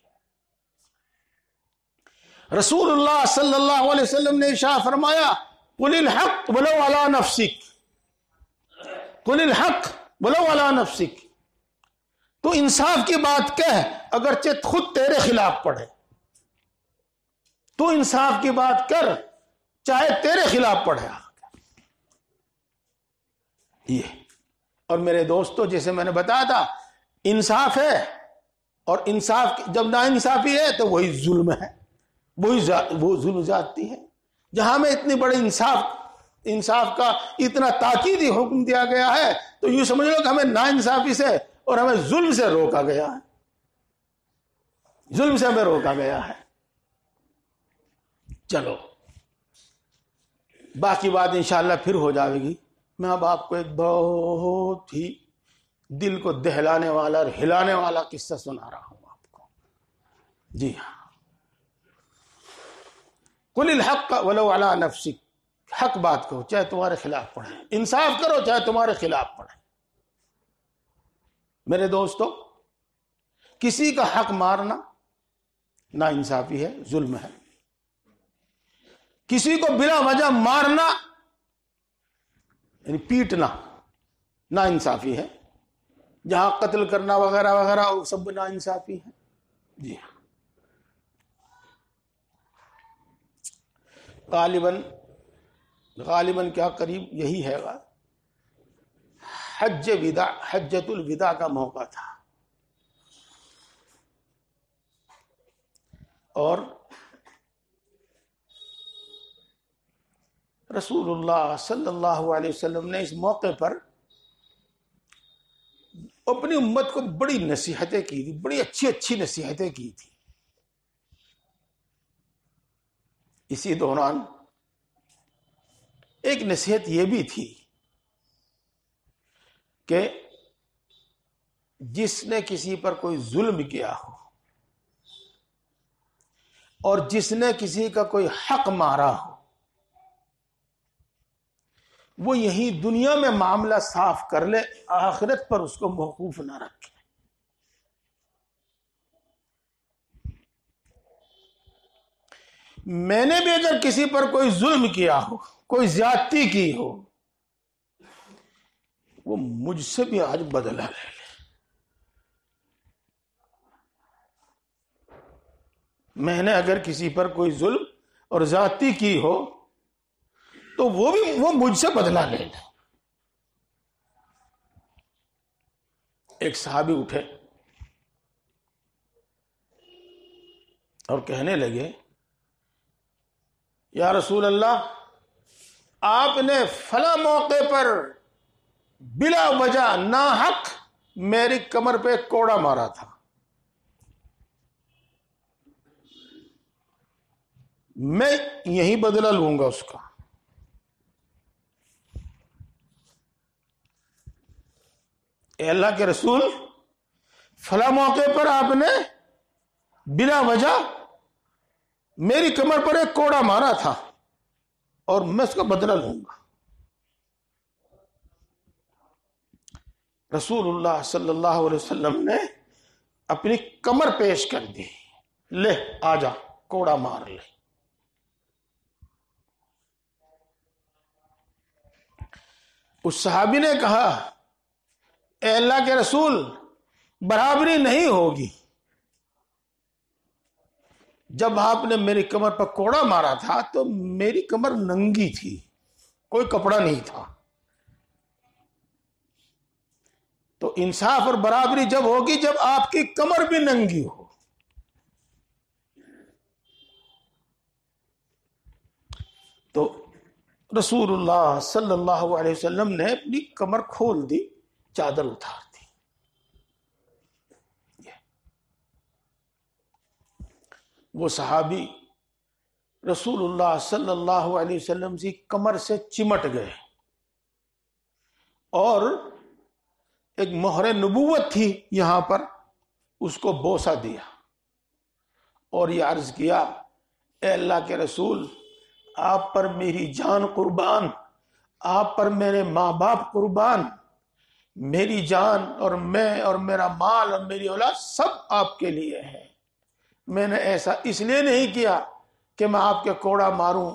رسول اللہ صلی اللہ علیہ وسلم نے ارشاد فرمایا قل الحق ولو علی نفسک، قل الحق ولو علی نفسک. تو انصاف کی بات کہہ اگرچہ خود تیرے خلاف پڑھے، تو انصاف کی بات کر چاہے تیرے خلاف پڑھے. یہ اور میرے دوستو، جیسے میں نے بتایا تھا، انصاف ہے، اور انصاف جب نا انصافی ہے تو وہی ظلم ہے، وہ ظلم زیادتی ہے. جہاں میں اتنی بڑی انصاف کا اتنا تاکیدی حکم دیا گیا ہے تو یوں سمجھ لو کہ ہمیں نا انصافی سے اور ہمیں ظلم سے روکا گیا ہے، ظلم سے ہمیں روکا گیا ہے. چلو باقی بات انشاءاللہ پھر ہو جائے گی. میں اب آپ کو ایک بہت ہی دل کو دہلانے والا اور ہلانے والا قصہ سنا رہا ہوں آپ کو. جی ہاں، قل الحق ولو علی نفسک، حق بات کہو چاہے تمہارے خلاف پڑھے، انصاف کرو چاہے تمہارے خلاف پڑھے. میرے دوستو، کسی کا حق مارنا نا انصافی ہے، ظلم ہے. کسی کو بلا وجہ مارنا یعنی پیٹنا نا انصافی ہے. جہاں قتل کرنا وغیرہ وغیرہ وہ سب نا انصافی ہے. جی ہاں، غالباً کیا قریب یہی ہے گا، حجۃ الوداع کا موقع تھا، اور رسول اللہ صلی اللہ علیہ وسلم نے اس موقع پر اپنی امت کو بڑی نصیحتیں کی تھی، بڑی اچھی اچھی نصیحتیں کی تھی. اسی دوران ایک نصیحت یہ بھی تھی کہ جس نے کسی پر کوئی ظلم کیا ہو اور جس نے کسی کا کوئی حق مارا ہو، وہ یہی دنیا میں معاملہ صاف کر لے، آخرت پر اس کو موقوف نہ رکھے. میں نے بھی اگر کسی پر کوئی ظلم کیا ہو، کوئی زیادتی کی ہو، وہ مجھ سے بھی آج بدلہ لے لے. میں نے اگر کسی پر کوئی ظلم اور زیادتی کی ہو تو وہ مجھ سے بدلہ لے لے. ایک صحابی اٹھے اور کہنے لگے یا رسول اللہ، آپ نے فلاں موقع پر بلا وجہ ناحق میری کمر پہ ایک کوڑا مارا تھا، میں یہی بدلہ لوں گا اس کا. اے اللہ کے رسول، فلاں موقع پر آپ نے بلا وجہ میری کمر پر ایک کوڑا مارا تھا اور میں اس کا بدلہ لوں گا. رسول اللہ صلی اللہ علیہ وسلم نے اپنی کمر پیش کر دی، لے آ جا کوڑا مار لے۔ اس صحابی نے کہا اے اللہ کے رسول برابری نہیں ہوگی، جب آپ نے میری کمر پر کوڑا مارا تھا تو میری کمر ننگی تھی، کوئی کپڑا نہیں تھا، تو انصاف اور برابری جب ہوگی جب آپ کی کمر بھی ننگی ہو۔ تو رسول اللہ صلی اللہ علیہ وسلم نے اپنی کمر کھول دی، چادر اتار دی۔ وہ صحابی رسول اللہ صلی اللہ علیہ وسلم کی کمر سے چمٹ گئے، اور ایک مہر نبوت تھی یہاں پر، اس کو بوسہ دیا اور یہ عرض کیا اے اللہ کے رسول آپ پر میری جان قربان، آپ پر میرے ماں باپ قربان، میری جان اور میں اور میرا مال اور میری اولاد سب آپ کے لیے ہے۔ میں نے ایسا اس لیے نہیں کیا کہ میں آپ کے کوڑا ماروں،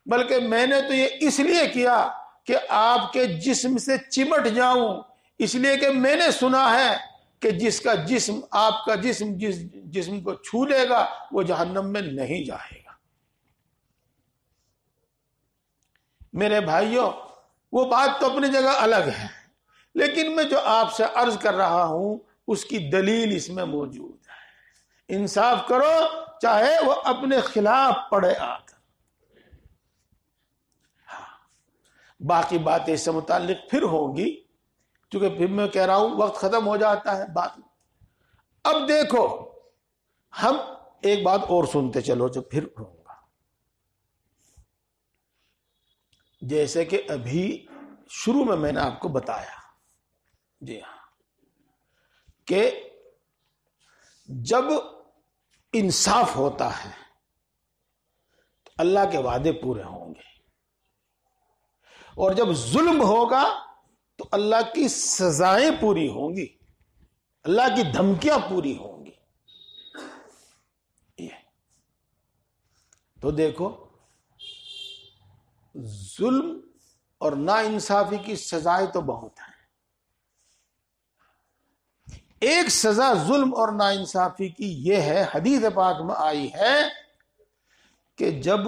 بلکہ میں نے تو یہ اس لیے کیا کہ آپ کے جسم سے چمٹ جاؤں، اس لیے کہ میں نے سنا ہے کہ جس کا جسم آپ کا جسم جس جسم کو چھو لے گا وہ جہنم میں نہیں جائے گا۔ میرے بھائیوں وہ بات تو اپنی جگہ الگ ہے، لیکن میں جو آپ سے عرض کر رہا ہوں اس کی دلیل اس میں موجود ہے۔ انصاف کرو چاہے وہ اپنے خلاف پڑے آ کر۔ باقی باتیں اس سے متعلق پھر ہوگی، کیونکہ پھر میں کہہ رہا ہوں وقت ختم ہو جاتا ہے بات۔ اب دیکھو ہم ایک بات اور سنتے چلو جو پھر ہوں گا، جیسے کہ ابھی شروع میں نے آپ کو بتایا، جی ہاں، کہ جب انصاف ہوتا ہے تو اللہ کے وعدے پورے ہوں گے، اور جب ظلم ہوگا تو اللہ کی سزائیں پوری ہوں گی، اللہ کی دھمکیاں پوری ہوں گی۔ تو دیکھو ظلم اور ناانصافی کی سزائیں تو بہت ہیں۔ ایک سزا ظلم اور ناانصافی کی یہ ہے، حدیث پاک میں آئی ہے کہ جب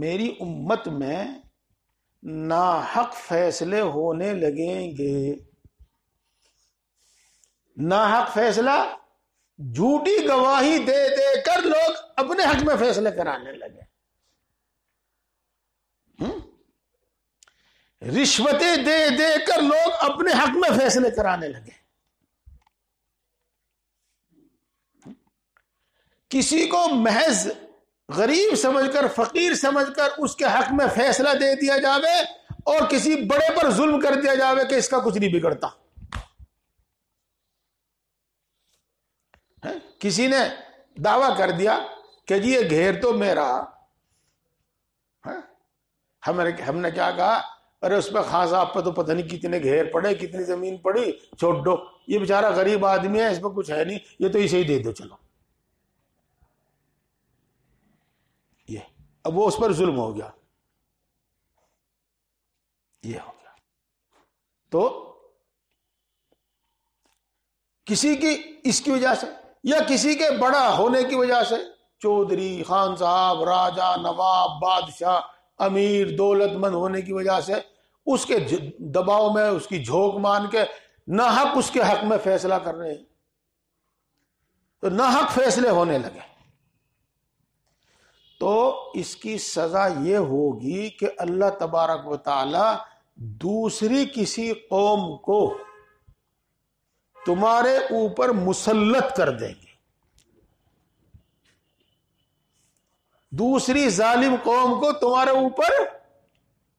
میری امت میں ناحق فیصلے ہونے لگیں گے، ناحق فیصلہ جھوٹی گواہی دے دے کر لوگ اپنے حق میں فیصلے کرانے لگے، رشوتیں دے دے کر لوگ اپنے حق میں فیصلے کرانے لگے، کسی کو محض غریب سمجھ کر فقیر سمجھ کر اس کے حق میں فیصلہ دے دیا جاوے، اور کسی بڑے پر ظلم کر دیا جاوے کہ اس کا کچھ نہیں بگڑتا۔ کسی نے دعویٰ کر دیا کہ جی یہ گھیر تو میرا، ہم نے کیا کہا، ارے اس پہ خان صاحب پہ تو پتہ نہیں کتنے گھیر پڑے، کتنی زمین پڑی، چھوڑ دو، یہ بیچارہ غریب آدمی ہے، اس پہ کچھ ہے نہیں، یہ تو اسے ہی دے دو چلو۔ یہ اب وہ اس پر ظلم ہو گیا، یہ ہو گیا۔ تو کسی کی اس کی وجہ سے یا کسی کے بڑا ہونے کی وجہ سے، چودھری، خان صاحب، راجہ، نواب، بادشاہ، امیر، دولت مند ہونے کی وجہ سے اس کے دباؤ میں، اس کی جھونک مان کے ناحق اس کے حق میں فیصلہ کر رہے ہیں، تو ناحق فیصلے ہونے لگے، تو اس کی سزا یہ ہوگی کہ اللہ تبارک و تعالی دوسری کسی قوم کو تمہارے اوپر مسلط کر دیں گے، دوسری ظالم قوم کو تمہارے اوپر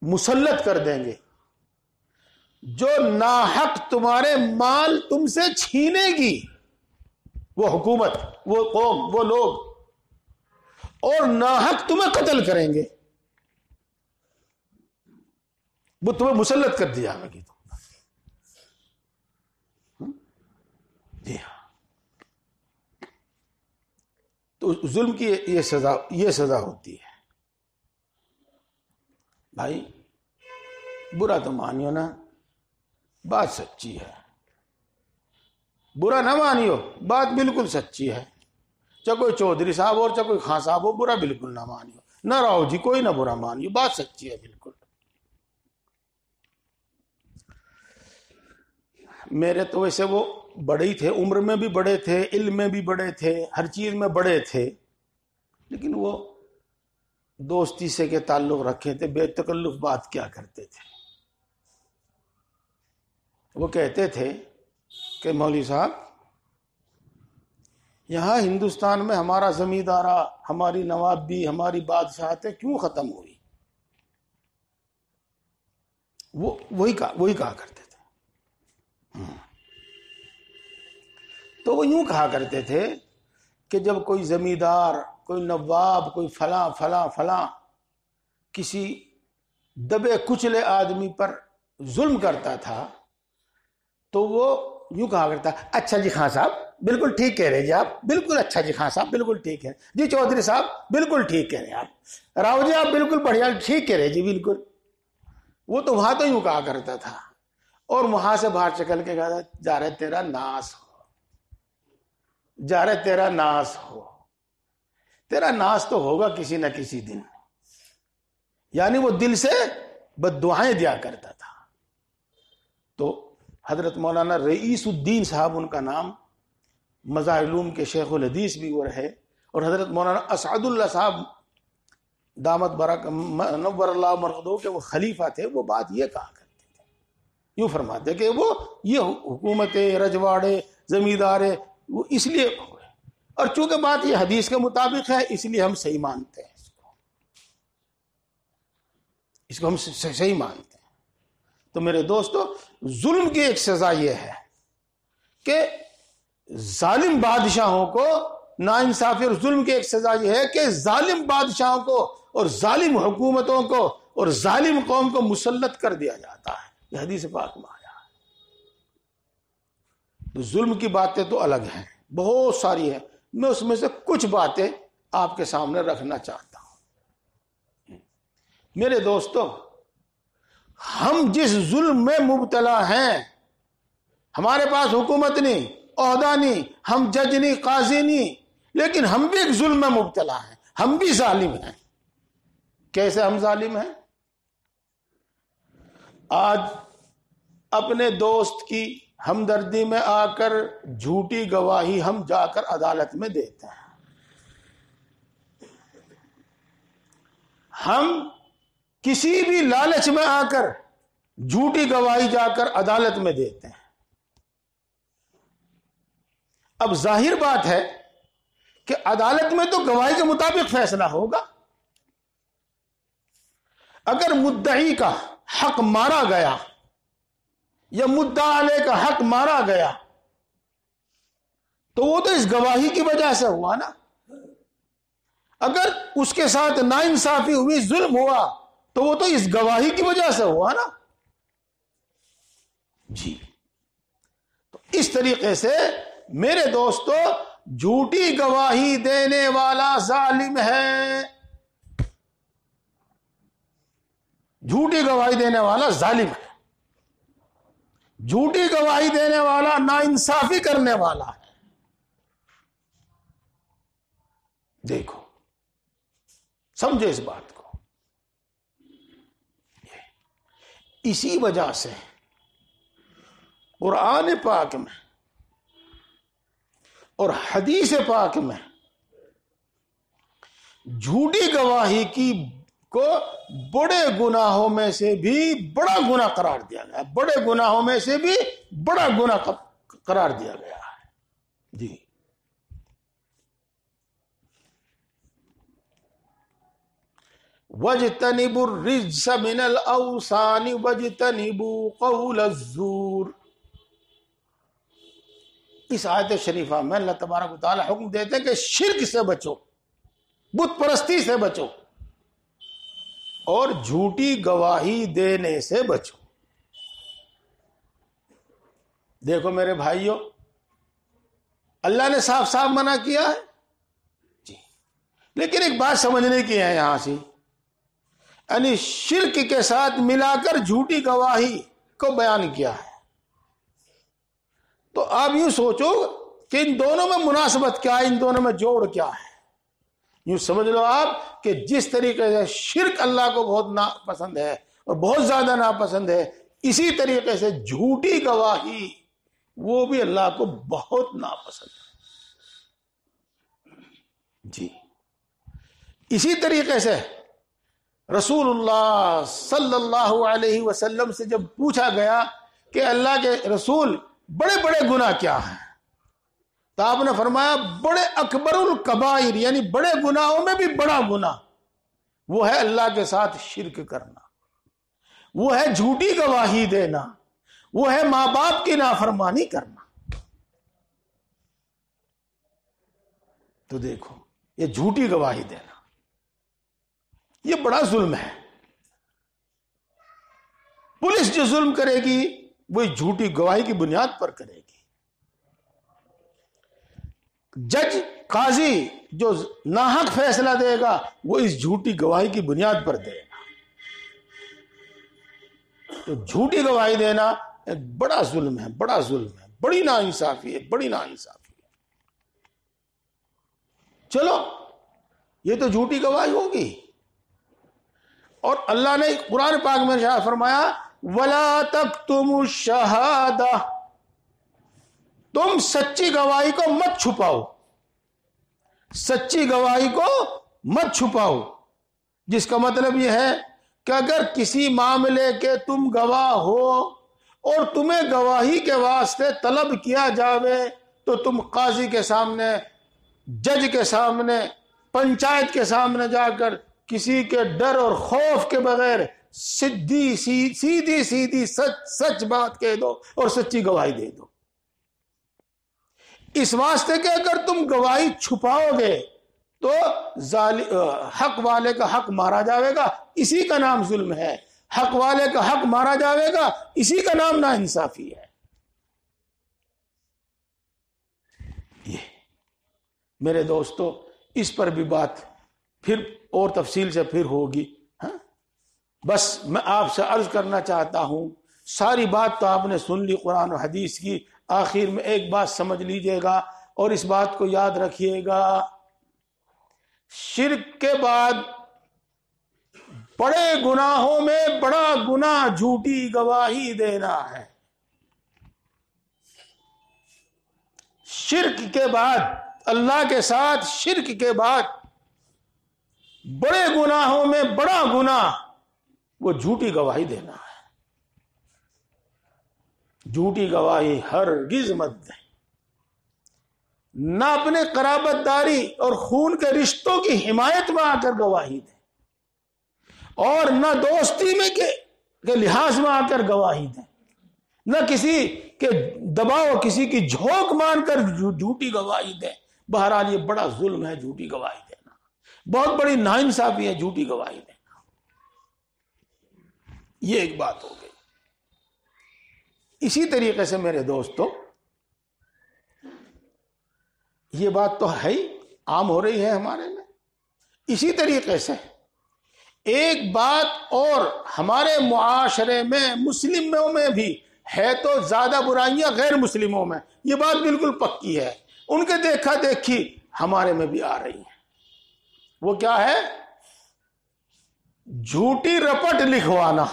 مسلط کر دیں گے، جو ناحق تمہارے مال تم سے چھینے گی، وہ حکومت، وہ قوم، وہ لوگ، اور ناحق تمہیں قتل کریں گے، وہ تمہیں مسلط کر دیا جائے گی۔ جی ہاں، تو ظلم کی یہ سزا ہوتی ہے. بھائی برا تو مانیو نا، بات سچی ہے. برا نہ مانیو، بات بالکل سچی ہے. چاہے کوئی چودھری صاحب اور چاہے کوئی خان صاحب ہو، برا بالکل نہ مانیو. نہ راؤ جی کوئی نہ برا مانیو، بات سچی ہے بالکل. میرے تو ویسے وہ بڑے ہی تھے، عمر میں بھی بڑے تھے، علم میں بھی بڑے تھے، ہر چیز میں بڑے تھے، لیکن وہ دوستی سے کے تعلق رکھے تھے، بے تکلف بات کیا کرتے تھے. وہ کہتے تھے کہ مولوی صاحب یہاں ہندوستان میں ہمارا زمیندارہ، ہماری نوابی، ہماری بادشاہتیں کیوں ختم ہوئی؟ وہی کہا کرتے تھے. تو وہ یوں کہا کرتے تھے کہ جب کوئی زمیندار، کوئی نواب، کوئی فلاں فلاں فلاں کسی دبے کچلے آدمی پر ظلم کرتا تھا تو وہ یوں کہا کرتا، اچھا جی خان صاحب بالکل ٹھیک کہہ رہے جی آپ، بالکل اچھا جی خان صاحب بالکل ٹھیک ہے جی، چودھری صاحب بالکل ٹھیک کہہ رہے ہیں آپ، راؤ جی آپ بالکل بڑھیا ٹھیک کہہ رہے جی بالکل. وہ تو وہاں تو یوں کہا کرتا تھا، اور وہاں سے باہر چکل کے کہا جا رہے تیرا ناس ہو، جا رہے تیرا ناس ہو. تیرا ناس تو ہوگا کسی نہ کسی دن. یعنی وہ دل سے بد دعائیں دیا کرتا تھا. تو حضرت مولانا رئیس الدین صاحب ان کا نام، مظاہر علوم کے شیخ الحدیث بھی وہ رہے، اور حضرت مولانا اسعد اللہ صاحب دامت نور اللہ مرقدہ کے وہ خلیفہ تھے. وہ بات یہ کہا کرتے تھے، یوں فرماتے کہ وہ یہ حکومتیں، رجواڑے، زمیندارے وہ اس لیے ہوئے، اور چونکہ بات یہ حدیث کے مطابق ہے اس لیے ہم صحیح مانتے ہیں، اس کو ہم صحیح مانتے ہیں. تو میرے دوستو، ظلم کی ایک سزا یہ ہے کہ ظالم بادشاہوں کو ناانصافی، اور ظلم کی ایک سزا یہ ہے کہ ظالم بادشاہوں کو اور ظالم حکومتوں کو اور ظالم قوم کو مسلط کر دیا جاتا ہے. یہ حدیث پاک میں آیا ہے. تو ظلم کی باتیں تو الگ ہیں، بہت ساری ہیں. میں اس میں سے کچھ باتیں آپ کے سامنے رکھنا چاہتا ہوں. میرے دوستو، ہم جس ظلم میں مبتلا ہیں، ہمارے پاس حکومت نہیں، عہدہ نہیں، ہم جج نہیں، قاضی نہیں، لیکن ہم بھی ایک ظلم میں مبتلا ہیں، ہم بھی ظالم ہیں. کیسے ہم ظالم ہیں؟ آج اپنے دوست کی ہمدردی میں آ کر جھوٹی گواہی ہم جا کر عدالت میں دیتے ہیں. ہم کسی بھی لالچ میں آ کر جھوٹی گواہی جا کر عدالت میں دیتے ہیں. اب ظاہر بات ہے کہ عدالت میں تو گواہی کے مطابق فیصلہ ہوگا. اگر مدعی کا حق مارا گیا یا مدعا علیہ کا حق مارا گیا تو وہ تو اس گواہی کی وجہ سے ہوا نا. اگر اس کے ساتھ ناانصافی ہوئی، ظلم ہوا، تو وہ تو اس گواہی کی وجہ سے ہوا نا. جی، تو اس طریقے سے میرے دوستو، جھوٹی گواہی دینے والا ظالم ہے. جھوٹی گواہی دینے والا ظالم ہے. جھوٹی گواہی دینے والا ناانصافی کرنے والا ہے. دیکھو، سمجھو اس بات کو. اسی وجہ سے قرآن پاک میں اور حدیث پاک میں جھوٹی گواہی کی کو بڑے گناہوں میں سے بھی بڑا گناہ قرار دیا گیا ہے. بڑے گناہوں میں سے بھی بڑا گناہ قرار دیا گیا ہے. جی، وَاجْتَنِبُوا الرِّجْسَ مِنَ الْأَوْثَانِ وَاجْتَنِبُوا قَوْلَ الزُّورِ. اس آیت شریفہ میں اللہ تبارک و تعالی حکم دیتے ہیں کہ شرک سے بچو، بت پرستی سے بچو، اور جھوٹی گواہی دینے سے بچو. دیکھو میرے بھائیوں، اللہ نے صاف صاف منع کیا ہے. جی، لیکن ایک بات سمجھنے کی ہے یہاں سے، یعنی شرک کے ساتھ ملا کر جھوٹی گواہی کو بیان کیا ہے. تو آپ یوں سوچو کہ ان دونوں میں مناسبت کیا ہے، ان دونوں میں جوڑ کیا ہے. یوں سمجھ لو آپ کہ جس طریقے سے شرک اللہ کو بہت ناپسند ہے اور بہت زیادہ ناپسند ہے، اسی طریقے سے جھوٹی گواہی وہ بھی اللہ کو بہت ناپسند ہے. جی اسی طریقے سے رسول اللہ صلی اللہ علیہ وسلم سے جب پوچھا گیا کہ اللہ کے رسول بڑے بڑے گناہ کیا ہیں، تو آپ نے فرمایا بڑے اکبر الکبائر، یعنی بڑے گناہوں میں بھی بڑا گناہ وہ ہے اللہ کے ساتھ شرک کرنا، وہ ہے جھوٹی گواہی دینا، وہ ہے ماں باپ کی نافرمانی کرنا. تو دیکھو یہ جھوٹی گواہی دینا یہ بڑا ظلم ہے. پولیس جو ظلم کرے گی وہ جھوٹی گواہی کی بنیاد پر کرے گی. جج قاضی جو ناحق فیصلہ دے گا وہ اس جھوٹی گواہی کی بنیاد پر دے گا. تو جھوٹی گواہی دینا ایک بڑا ظلم ہے، بڑا ظلم ہے، بڑی ناانصافی ہے، بڑی ناانصافی ہے. چلو یہ تو جھوٹی گواہی ہوگی، اور اللہ نے قرآن پاک میں ارشاد فرمایا وَلَا تَكْتُمُوا الشَّهَادَةَ، تم سچی گواہی کو مت چھپاؤ، سچی گواہی کو مت چھپاؤ. جس کا مطلب یہ ہے کہ اگر کسی معاملے کے تم گواہ ہو اور تمہیں گواہی کے واسطے طلب کیا جاوے تو تم قاضی کے سامنے، جج کے سامنے، پنچایت کے سامنے جا کر کسی کے ڈر اور خوف کے بغیر سیدھی سچ بات کہہ دو اور سچی گواہی دے دو. اس واسطے کہ اگر تم گواہی چھپاؤ گے تو حق والے کا حق مارا جاوے گا، اسی کا نام ظلم ہے. حق والے کا حق مارا جاوے گا، اسی کا نام ناانصافی ہے. یہ میرے دوستو اس پر بھی بات پھر اور تفصیل سے پھر ہوگی. ہاں بس میں آپ سے عرض کرنا چاہتا ہوں، ساری بات تو آپ نے سن لی قرآن و حدیث کی، آخر میں ایک بات سمجھ لیجئے گا اور اس بات کو یاد رکھیے گا، شرک کے بعد بڑے گناہوں میں بڑا گناہ جھوٹی گواہی دینا ہے. شرک کے بعد، اللہ کے ساتھ شرک کے بعد بڑے گناہوں میں بڑا گناہ وہ جھوٹی گواہی دینا ہے. جھوٹی گواہی ہرگز مت دیں، نہ اپنے قرابت داری اور خون کے رشتوں کی حمایت میں آ کر گواہی دیں، اور نہ دوستی میں کے لحاظ میں آ کر گواہی دیں، نہ کسی کے دباؤ، کسی کی جھونک مان کر جھوٹی گواہی دیں. بہرحال یہ بڑا ظلم ہے جھوٹی گواہی دینا، بہت بڑی ناانصافی ہے جھوٹی گواہی دینا. یہ ایک بات ہو گئی. اسی طریقے سے میرے دوستو یہ بات تو ہے ہی، عام ہو رہی ہے ہمارے میں. اسی طریقے سے ایک بات اور ہمارے معاشرے میں، مسلموں میں بھی ہے تو زیادہ برائیاں غیر مسلموں میں، یہ بات بالکل پکی ہے. ان کے دیکھا دیکھی ہمارے میں بھی آ رہی ہیں. وہ کیا ہے؟ جھوٹی رپٹ لکھوانا.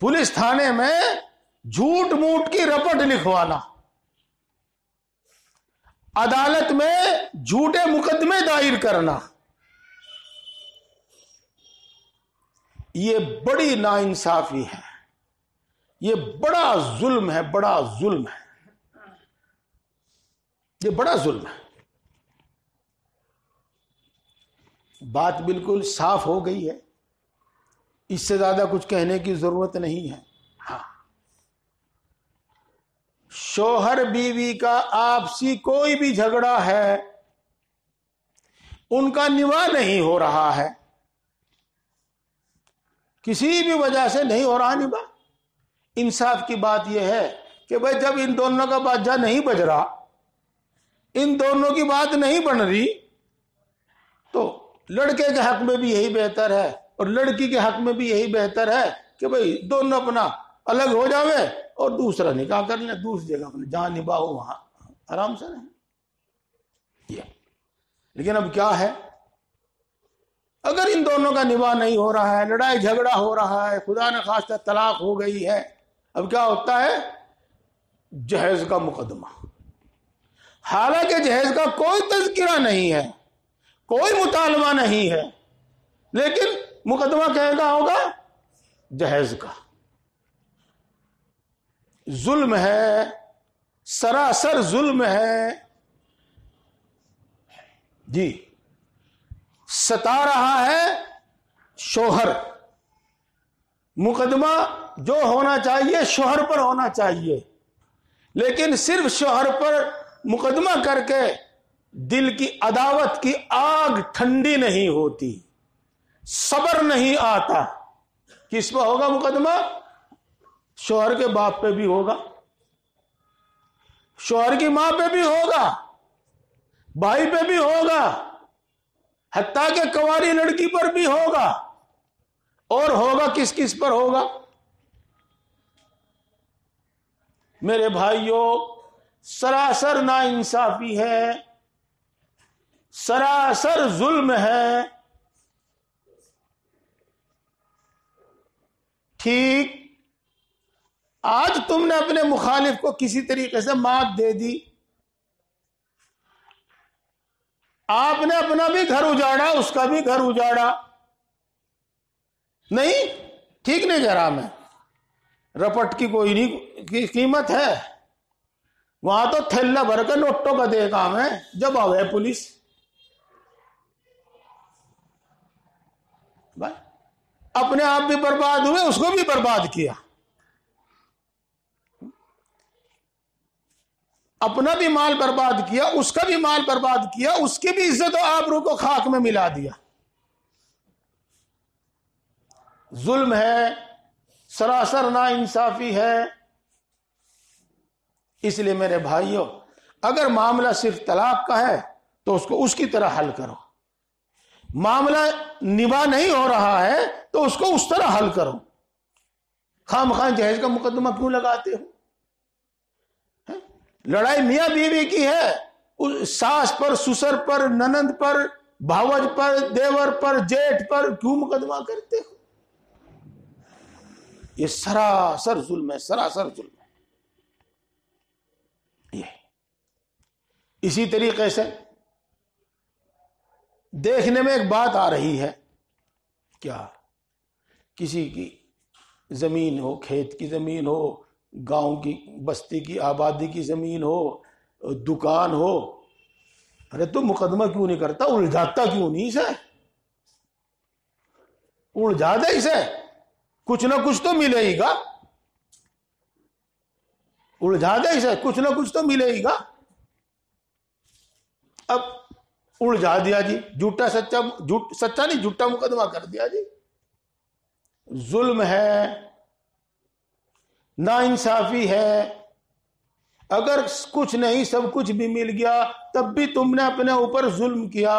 پولیس تھانے میں جھوٹ موٹ کی رپٹ لکھوانا، عدالت میں جھوٹے مقدمے دائر کرنا، یہ بڑی ناانصافی ہے، یہ بڑا ظلم ہے، بڑا ظلم ہے، یہ بڑا ظلم ہے. بات بالکل صاف ہو گئی ہے، اس سے زیادہ کچھ کہنے کی ضرورت نہیں ہے. ہاں شوہر بیوی کا آپسی کوئی بھی جھگڑا ہے، ان کا نواح نہیں ہو رہا ہے، کسی بھی وجہ سے نہیں ہو رہا نواح. انصاف کی بات یہ ہے کہ بھائی جب ان دونوں کا باجا نہیں بج رہا ان دونوں کی بات نہیں بن رہی تو لڑکے کے حق میں بھی یہی بہتر ہے اور لڑکی کے حق میں بھی یہی بہتر ہے کہ بھئی دونوں اپنا الگ ہو جاوے اور دوسرا نکاح کر لیں، دوسری جگہ اپنے جہاں نباہو وہاں آرام سے رہیں۔ لیکن اب کیا ہے، اگر ان دونوں کا نباہ نہیں ہو رہا ہے، لڑائی جھگڑا ہو رہا ہے، خدا نہ خواستہ طلاق ہو گئی ہے، اب کیا ہوتا ہے؟ جہیز کا مقدمہ۔ حالانکہ جہیز کا کوئی تذکرہ نہیں ہے، کوئی مطالبہ نہیں ہے، لیکن مقدمہ کہے گا ہوگا جہیز کا۔ ظلم ہے، سراسر ظلم ہے جی۔ ستا رہا ہے شوہر، مقدمہ جو ہونا چاہیے شوہر پر ہونا چاہیے، لیکن صرف شوہر پر مقدمہ کر کے دل کی عداوت کی آگ ٹھنڈی نہیں ہوتی، صبر نہیں آتا۔ کس پہ ہوگا مقدمہ؟ شوہر کے باپ پہ بھی ہوگا، شوہر کی ماں پہ بھی ہوگا، بھائی پہ بھی ہوگا، حتیٰ کہ کنواری لڑکی پر بھی ہوگا، اور ہوگا کس کس پر ہوگا؟ میرے بھائیوں، سراسر ناانصافی ہے، سراسر ظلم ہے۔ ٹھیک، آج تم نے اپنے مخالف کو کسی طریقے سے مات دے دی، آپ نے اپنا بھی گھر اجاڑا، اس کا بھی گھر اجاڑا، نہیں ٹھیک نہیں کہہ رہا میں، رپٹ کی کوئی نہیں قیمت ہے، وہاں تو تھیلا بھر کے نوٹوں کا دے کام ہے۔ جب آئے پولیس، بھائی اپنے آپ بھی برباد ہوئے، اس کو بھی برباد کیا، اپنا بھی مال برباد کیا، اس کا بھی مال برباد کیا، اس کی بھی عزت و آبرو کو خاک میں ملا دیا۔ ظلم ہے، سراسر ناانصافی ہے۔ اس لیے میرے بھائیوں، اگر معاملہ صرف طلاق کا ہے تو اس کو اس کی طرح حل کرو، معاملہ نباہ نہیں ہو رہا ہے تو اس کو اس طرح حل کرو۔ خواہ مخواہ جہیز کا مقدمہ کیوں لگاتے ہو؟ لڑائی میاں بیوی کی ہے، ساس پر، سسر پر، ننند پر، بھاوج پر، دیور پر، جیٹھ پر کیوں مقدمہ کرتے ہو؟ یہ سراسر ظلم ہے، سراسر ظلم ہے۔ اسی طریقے سے دیکھنے میں ایک بات آ رہی ہے، کیا کسی کی زمین ہو، کھیت کی زمین ہو، گاؤں کی بستی کی آبادی کی زمین ہو، دکان ہو، ارے تو مقدمہ کیوں نہیں کرتا؟ الجھاتا کیوں نہیں اسے؟ الجھا دے اسے، کچھ نہ کچھ تو ملے ہی گا، الجھا دے اسے، کچھ نہ کچھ تو ملے ہی گا۔ اب الجھا دیا جی، جھوٹا سچا نہیں، جھوٹا مقدمہ کر دیا جی۔ ظلم ہے، ناانصافی ہے۔ اگر کچھ نہیں سب کچھ بھی مل گیا تب بھی تم نے اپنے اوپر ظلم کیا۔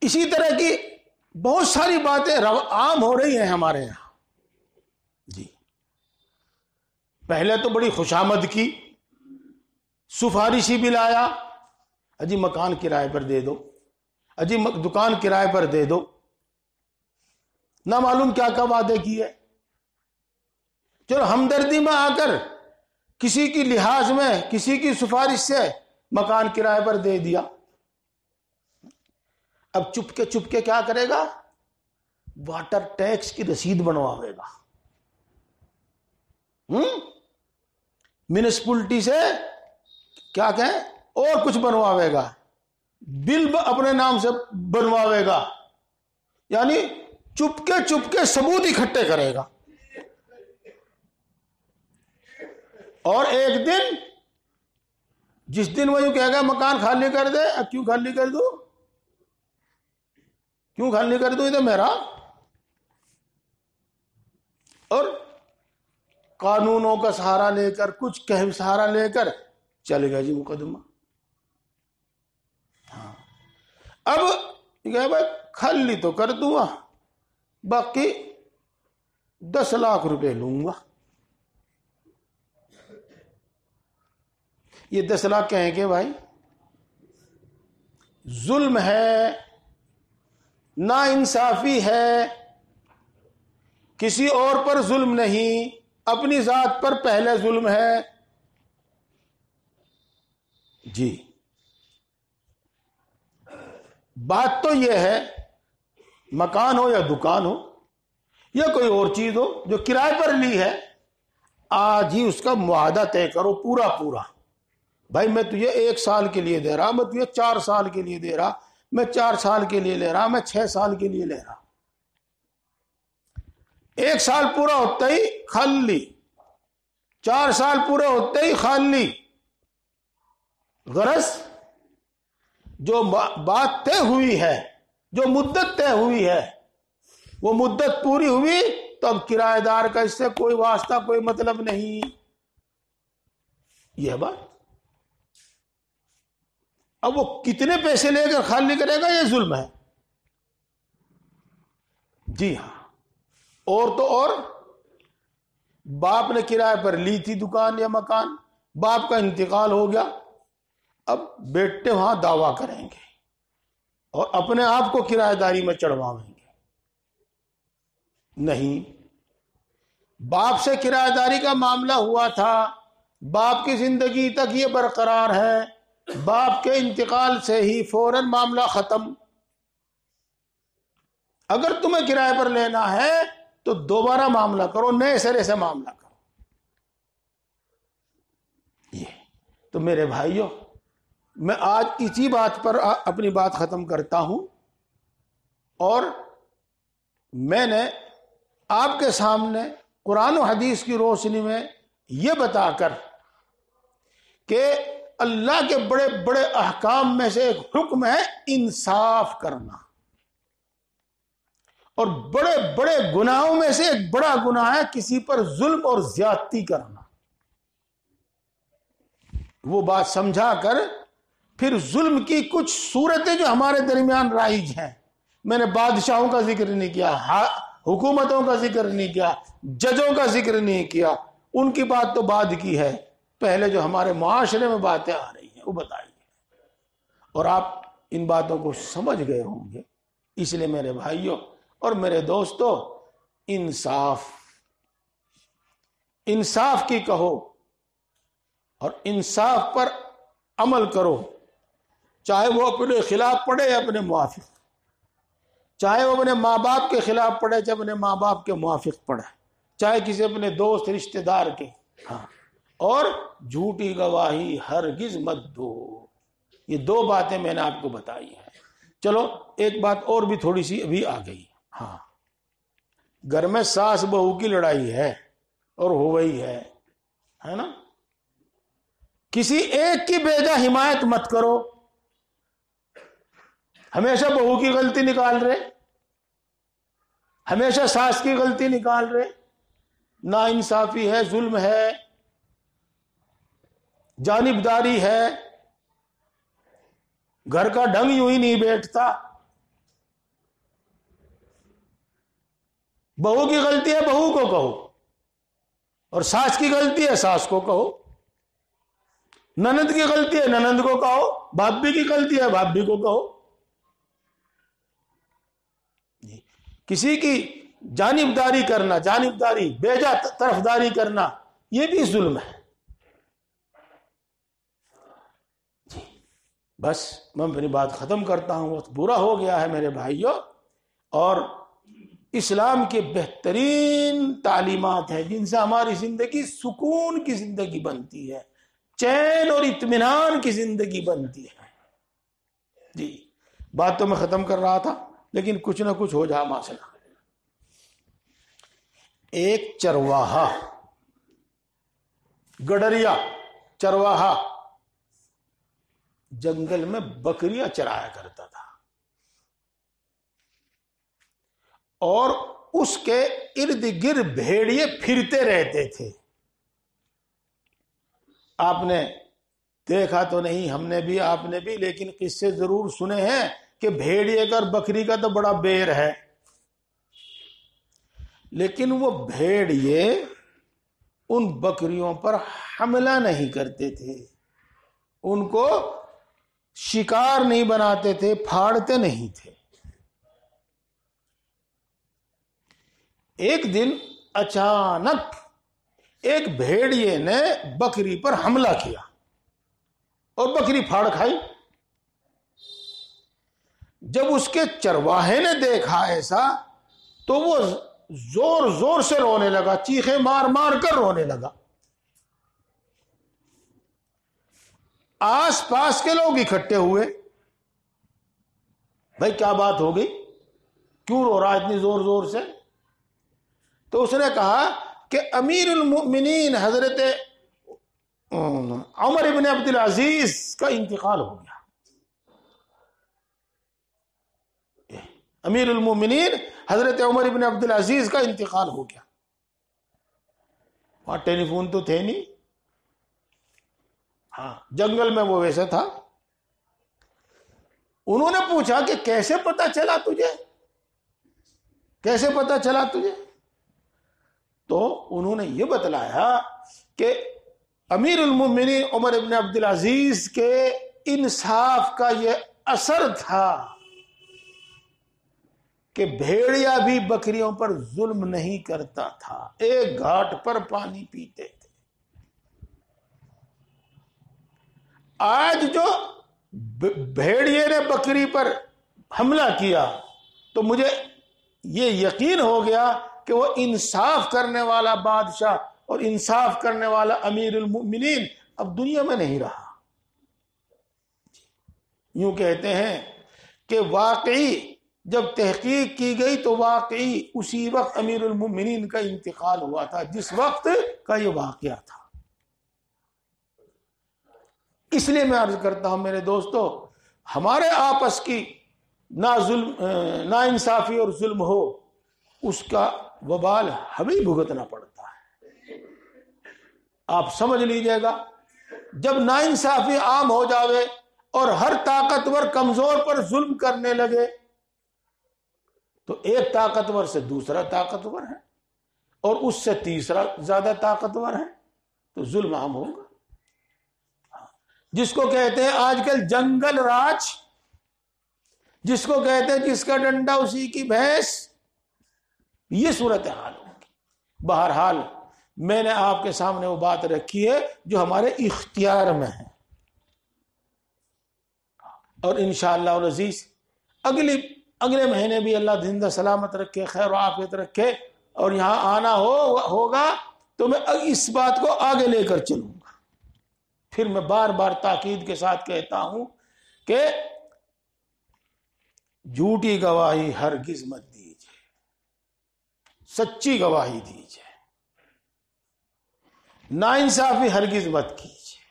اسی طرح کی بہت ساری باتیں عام ہو رہی ہیں ہمارے یہاں جی۔ پہلے تو بڑی خوشامد کی، سفارشی بل آیا، اجی مکان کرائے پر دے دو، اجی دکان کرائے پر دے دو، نہ معلوم کیا کیا وعدے کیے۔ چلو ہمدردی میں آ کر کسی کی لحاظ میں، کسی کی سفارش سے مکان کرائے پر دے دیا، اب چپ کے کیا کرے گا؟ واٹر ٹیکس کی رسید بنواوے گا، میونسپلٹی سے کیا کہیں اور کچھ بنواوے گا، بل اپنے نام سے بنواوے گا، یعنی چپ کے ثبوت اکٹھے کرے گا۔ اور ایک دن جس دن وہ یوں کہے گا مکان خالی کر دے، کیوں خالی کر دوں؟ کیوں خالی کر دوں؟ یہ تو میرا۔ اور قانونوں کا سہارا لے کر، کچھ کہ سہارا لے کر چلے گا جی مقدمہ. ہاں اب کہ بھائی کھلی تو کر دوں گا، باقی 10 لاکھ روپے لوں گا. یہ 10 لاکھ کہیں کہ بھائی ظلم ہے، نا انصافی ہے، کسی اور پر ظلم نہیں، اپنی ذات پر پہلے ظلم ہے. جی بات تو یہ ہے، مکان ہو یا دکان ہو یا کوئی اور چیز ہو جو کرائے پر لی ہے، آج ہی اس کا معاہدہ طے کرو پورا پورا. بھائی میں تجھے 1 سال کے لیے دے رہا، میں تجھے 4 سال کے لیے دے رہا، میں 4 سال کے لیے لے رہا، میں 6 سال کے لیے لے رہا. 1 سال پورا ہوتا ہی خالی، 4 سال پورے ہوتے ہی خالی. غرض جو بات طے ہوئی ہے، جو مدت طے ہوئی ہے، وہ مدت پوری ہوئی تو اب کرایہ دار کا اس سے کوئی واسطہ، کوئی مطلب نہیں. یہ بات. اب وہ کتنے پیسے لے کر خالی کرے گا، یہ ظلم ہے. جی ہاں. اور تو اور باپ نے کرائے پر لی تھی دکان یا مکان، باپ کا انتقال ہو گیا، اب بیٹے وہاں دعویٰ کریں گے اور اپنے آپ کو کرایہ داری میں چڑھوائیں گے. نہیں، باپ سے کرایہ داری کا معاملہ ہوا تھا، باپ کی زندگی تک یہ برقرار ہے، باپ کے انتقال سے ہی فوراً معاملہ ختم. اگر تمہیں کرایہ پر لینا ہے تو دوبارہ معاملہ کرو، نئے سرے سے معاملہ کرو. یہ تو میرے بھائیوں، میں آج اسی بات پر اپنی بات ختم کرتا ہوں، اور میں نے آپ کے سامنے قرآن و حدیث کی روشنی میں یہ بتا کر کہ اللہ کے بڑے بڑے احکام میں سے ایک حکم ہے انصاف کرنا، اور بڑے بڑے گناہوں میں سے ایک بڑا گناہ ہے کسی پر ظلم اور زیادتی کرنا. وہ بات سمجھا کر پھر ظلم کی کچھ صورتیں جو ہمارے درمیان رائج ہیں، میں نے بادشاہوں کا ذکر نہیں کیا، حکومتوں کا ذکر نہیں کیا، ججوں کا ذکر نہیں کیا، ان کی بات تو بعد کی ہے، پہلے جو ہمارے معاشرے میں باتیں آ رہی ہیں وہ بتائیے. اور آپ ان باتوں کو سمجھ گئے ہوں گے. اس لیے میرے بھائیوں اور میرے دوستو، انصاف کی کہو اور انصاف پر عمل کرو، چاہے وہ اپنے خلاف پڑے یا اپنے موافق، چاہے وہ اپنے ماں باپ کے خلاف پڑے چاہے اپنے ماں باپ کے موافق پڑے، چاہے کسی اپنے دوست رشتہ دار کے. ہاں، اور جھوٹی گواہی ہرگز مت دو. یہ 2 باتیں میں نے آپ کو بتائی ہیں. چلو ایک بات اور بھی تھوڑی سی ابھی آ گئی. ہاں، گھر میں ساس بہو کی لڑائی ہے اور ہو گئی ہے نا، کسی ایک کی بے جا حمایت مت کرو. ہمیشہ بہو کی غلطی نکال رہے، ہمیشہ ساس کی غلطی نکال رہے. نا انصافی ہے، ظلم ہے، جانبداری ہے، گھر کا ڈھنگ یوں ہی نہیں بیٹھتا. بہو کی غلطی ہے بہو کو کہو، اور ساس کی غلطی ہے ساس کو کہو، ننند کی غلطی ہے ننند کو کہو، بھابھی کی غلطی ہے بھابھی کو کہو. کسی کی جانبداری کرنا، جانبداری بیجا طرفداری کرنا، یہ بھی ظلم ہے. جی بس میں اپنی بات ختم کرتا ہوں، وقت پورا ہو گیا ہے میرے بھائیوں. اور اسلام کے بہترین تعلیمات ہیں جن سے ہماری زندگی سکون کی زندگی بنتی ہے، چین اور اطمینان کی زندگی بنتی ہے. جی بات تو میں ختم کر رہا تھا لیکن کچھ نہ کچھ ہو جا مسئلہ. ایک چرواہا، گڈریا چرواہا، جنگل میں بکریاں چرایا کرتا تھا، اور اس کے ارد گرد بھیڑیے پھرتے رہتے تھے. آپ نے دیکھا تو نہیں، ہم نے بھی آپ نے بھی، لیکن قصے ضرور سنے ہیں کہ بھیڑیے کا اور بکری کا تو بڑا بیر ہے، لیکن وہ بھیڑیے ان بکریوں پر حملہ نہیں کرتے تھے، ان کو شکار نہیں بناتے تھے، پھاڑتے نہیں تھے۔ ایک دن اچانک ایک بھیڑیے نے بکری پر حملہ کیا اور بکری پھاڑ کھائی۔ جب اس کے چرواہے نے دیکھا ایسا تو وہ زور زور سے رونے لگا، چیخیں مار مار کر رونے لگا۔ آس پاس کے لوگ اکٹھے ہوئے، بھائی کیا بات ہو گئی، کیوں رو رہا اتنی زور زور سے؟ تو اس نے کہا کہ امیر المؤمنین حضرت عمر ابن عبد العزیز کا انتقال ہو گیا۔ امیر المؤمنین حضرت عمر ابن عبد العزیز کا انتقال ہو گیا۔ وہاں ٹیلی فون تو تھے نہیں، ہاں جنگل میں وہ ویسے تھا۔ انہوں نے پوچھا کہ کیسے پتا چلا تجھے، کیسے پتا چلا تجھے؟ تو انہوں نے یہ بتلایا کہ امیر المؤمنین عمر ابن عبد العزیز کے انصاف کا یہ اثر تھا کہ بھیڑیا بھی بکریوں پر ظلم نہیں کرتا تھا، ایک گھاٹ پر پانی پیتے تھے۔ آج جو بھیڑیے نے بکری پر حملہ کیا تو مجھے یہ یقین ہو گیا کہ وہ انصاف کرنے والا بادشاہ اور انصاف کرنے والا امیر المؤمنین اب دنیا میں نہیں رہا۔ یوں کہتے ہیں کہ واقعی جب تحقیق کی گئی تو واقعی اسی وقت امیر المؤمنین کا انتقال ہوا تھا جس وقت کا یہ واقعہ تھا۔ اس لیے میں عرض کرتا ہوں میرے دوستو، ہمارے آپس کی نا انصافی اور ظلم ہو، اس کا وبال ہمیں بھگتنا پڑتا ہے۔ آپ سمجھ لیجئے گا، جب نا انصافی عام ہو جاوے اور ہر طاقتور کمزور پر ظلم کرنے لگے تو ایک طاقتور سے دوسرا طاقتور ہے اور اس سے تیسرا زیادہ طاقتور ہے تو ظلم عام ہوگا۔ جس کو کہتے ہیں آج کل جنگل راج، جس کو کہتے ہیں جس کا ڈنڈا اسی کی بھینس، یہ صورتحال ہوگی۔ بہرحال میں نے آپ کے سامنے وہ بات رکھی ہے جو ہمارے اختیار میں ہے، اور انشاءاللہ العزیز اگلے مہینے بھی اللہ زندہ سلامت رکھے، خیر و عافیت رکھے، اور یہاں آنا ہوگا تو میں اس بات کو آگے لے کر چلوں گا۔ پھر میں بار بار تاکید کے ساتھ کہتا ہوں کہ جھوٹی گواہی ہرگز مت دیجیے، سچی گواہی دیجیے، ناانصافی ہرگز مت کیجیے۔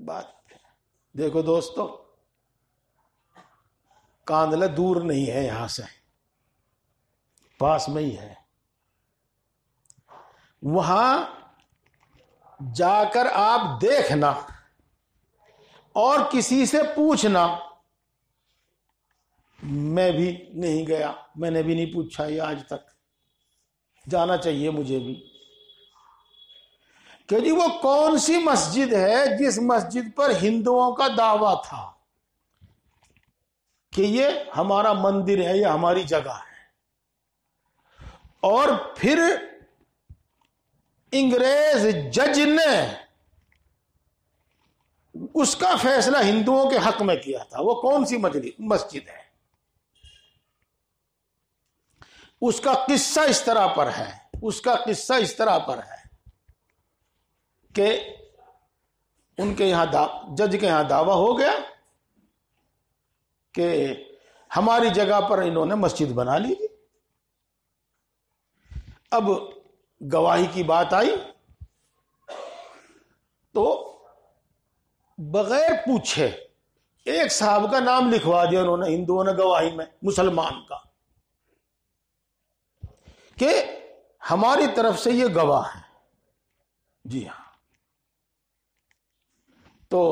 بات دیکھو دوستو، کاندھلہ دور نہیں ہے یہاں سے، پاس میں ہی ہے۔ وہاں جا کر آپ دیکھنا اور کسی سے پوچھنا۔ میں بھی نہیں گیا، میں نے بھی نہیں پوچھا یہ آج تک، جانا چاہیے مجھے بھی، کہ جی وہ کون سی مسجد ہے جس مسجد پر ہندوؤں کا دعویٰ تھا کہ یہ ہمارا مندر ہے، یہ ہماری جگہ ہے، اور پھر انگریز جج نے اس کا فیصلہ ہندوؤں کے حق میں کیا تھا، وہ کون سی مسجد ہے؟ اس کا قصہ اس طرح پر ہے، اس کا قصہ اس طرح پر ہے کہ ان کے یہاں جج کے یہاں دعویٰ ہو گیا کہ ہماری جگہ پر انہوں نے مسجد بنا لی۔ اب گواہی کی بات آئی تو بغیر پوچھے ایک صاحب کا نام لکھوا دیا انہوں نے، ہندوؤں نے گواہی میں، مسلمان کا، کہ ہماری طرف سے یہ گواہ ہے۔ جی ہاں، تو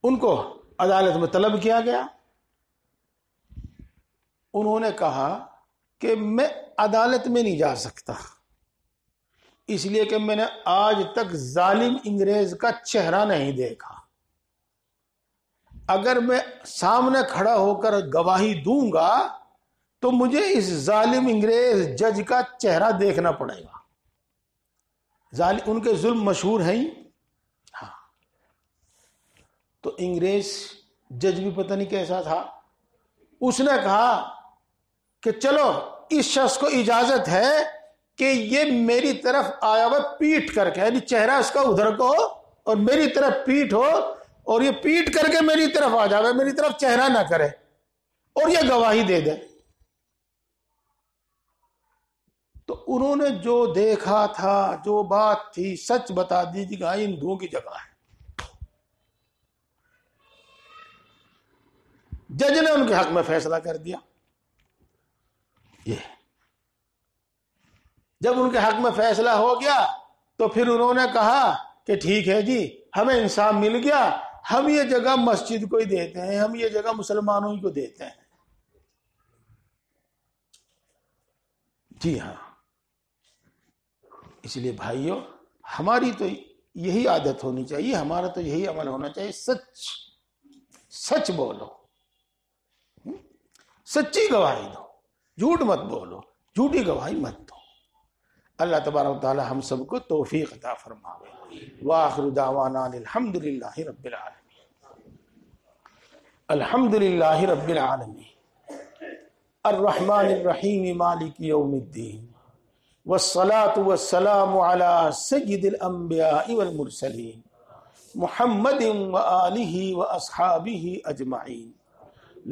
ان کو عدالت میں طلب کیا گیا. انہوں نے کہا کہ میں عدالت میں نہیں جا سکتا، اس لیے کہ میں نے آج تک ظالم انگریز کا چہرہ نہیں دیکھا. اگر میں سامنے کھڑا ہو کر گواہی دوں گا تو مجھے اس ظالم انگریز جج کا چہرہ دیکھنا پڑے گا. ان کے ظلم مشہور ہیں. ہاں، تو انگریز جج بھی پتہ نہیں کیسا تھا. اس نے کہا کہ چلو اس شخص کو اجازت ہے کہ یہ میری طرف آیا ہوا پیٹ کر کے، یعنی چہرہ اس کا ادھر کو اور میری طرف پیٹ ہو، اور یہ پیٹ کر کے میری طرف آ جائے، میری طرف چہرہ نہ کرے، اور یہ گواہی دے دے. تو انہوں نے جو دیکھا تھا، جو بات تھی، سچ بتا دی کہ ہندوؤں کی جگہ ہے. جج نے ان کے حق میں فیصلہ کر دیا. یہ جب ان کے حق میں فیصلہ ہو گیا تو پھر انہوں نے کہا کہ ٹھیک ہے جی، ہمیں انصاف مل گیا، ہم یہ جگہ مسجد کو ہی دیتے ہیں، ہم یہ جگہ مسلمانوں ہی کو دیتے ہیں. جی ہاں، اس لیے بھائیوں، ہماری تو یہی عادت ہونی چاہیے، ہمارا تو یہی عمل ہونا چاہیے. سچ بولو، سچی گواہی دو، جھوٹ مت بولو، جھوٹی گواہی مت دو. اللہ تبارک و تعالی ہم سب کو توفیق عطا فرمائے. وآخر دعوانا الحمدللہ رب العالمین. الحمدللہ رب العالمین الرحمن الرحیم مالک یوم الدین والصلاة والسلام على سید الانبیاء والمرسلین محمد وآلہ واصحابہ اجمعین.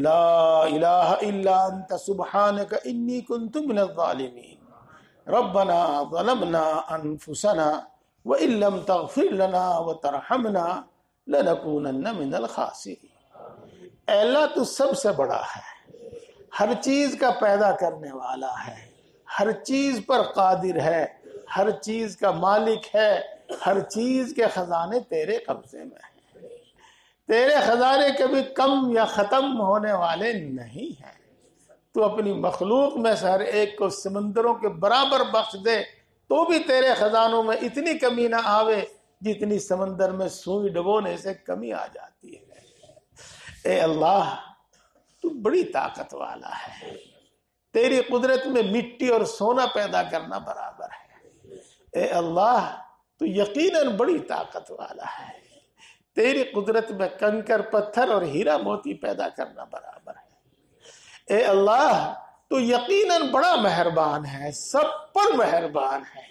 لا الہ الا انت سبحانک انی کنت من الظالمین. ربنا ظلمنا انفسنا وان لم تغفر لنا وترحمنا لنکونن من الخاسرین. اے اللہ تو سب سے بڑا ہے، ہر چیز کا پیدا کرنے والا ہے، ہر چیز پر قادر ہے، ہر چیز کا مالک ہے، ہر چیز کے خزانے تیرے قبضے میں ہیں. تیرے خزانے کبھی کم یا ختم ہونے والے نہیں ہیں. تو اپنی مخلوق میں سے ہر ایک کو سمندروں کے برابر بخش دے تو بھی تیرے خزانوں میں اتنی کمی نہ آوے جتنی سمندر میں سوئی ڈبونے سے کمی آ جاتی ہے. اے اللہ، تو بڑی طاقت والا ہے. تیری قدرت میں مٹی اور سونا پیدا کرنا برابر ہے. اے اللہ، تو یقیناً بڑی طاقت والا ہے. تیری قدرت میں کنکر پتھر اور ہیرا موتی پیدا کرنا برابر ہے. اے اللہ، تو یقیناً بڑا مہربان ہے، سب پر مہربان ہے،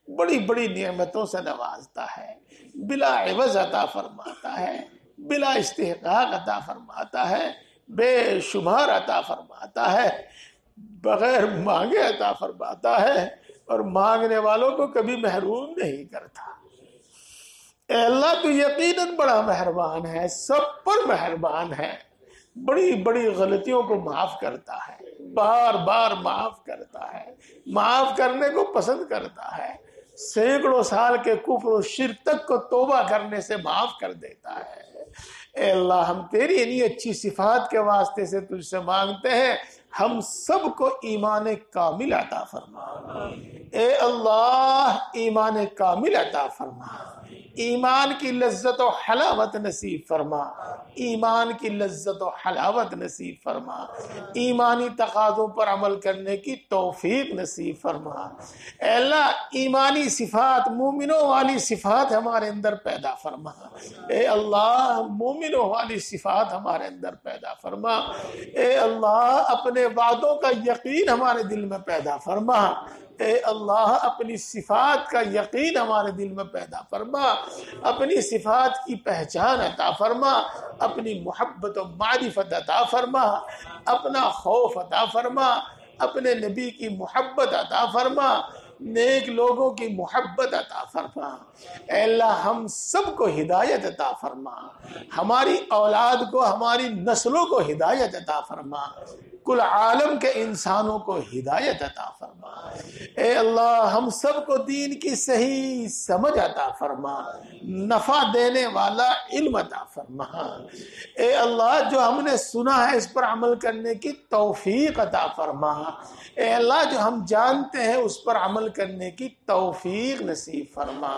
بڑی بڑی نعمتوں سے نوازتا ہے، بلا عوض عطا فرماتا ہے، بلا استحقاق عطا فرماتا ہے، بے شمار عطا فرماتا ہے، بغیر مانگے عطا فرماتا ہے، اور مانگنے والوں کو کبھی محروم نہیں کرتا. اے اللہ، تو یقیناً بڑا مہربان ہے، سب پر مہربان ہے، بڑی بڑی غلطیوں کو معاف کرتا ہے، بار بار معاف کرتا ہے، معاف کرنے کو پسند کرتا ہے. سینکڑوں سال کے کفر و شرک تک کو توبہ کرنے سے معاف کر دیتا ہے. اے اللہ، ہم تیری انہی اچھی صفات کے واسطے سے تجھ سے مانگتے ہیں، ہم سب کو ایمان کامل عطا فرما. اے اللہ، ایمان کامل عطا فرما، ایمان کی لذت و حلاوت نصیب فرما، ایمان کی لذت و حلاوت نصیب فرما، ایمانی تقاضوں پر عمل کرنے کی توفیق نصیب فرما. اے اللہ، ایمانی صفات، مومنوں والی صفات ہمارے اندر پیدا فرما. اے اللہ، مومنوں والی صفات ہمارے اندر پیدا فرما. اے اللہ، اپنے وعدوں کا یقین ہمارے دل میں پیدا فرما. اے اللہ، اپنی صفات کا یقین ہمارے دل میں پیدا فرما، اپنی صفات کی پہچان عطا فرما، اپنی محبت و معرفت عطا فرما، اپنا خوف عطا فرما، اپنے نبی کی محبت عطا فرما، نیک لوگوں کی محبت عطا فرما. اے اللہ، ہم سب کو ہدایت عطا فرما، ہماری اولاد کو، ہماری نسلوں کو ہدایت عطا فرما. کل عالم کے انسانوں کو ہدایت عطا فرما۔ اے اللہ ہم سب کو دین کی صحیح سمجھ عطا فرما، نفع دینے والا علم عطا فرما۔ اے اللہ جو ہم نے سنا ہے اس پر عمل کرنے کی توفیق عطا فرما۔ اے اللہ جو ہم جانتے ہیں اس پر عمل کرنے کی توفیق نصیب فرما۔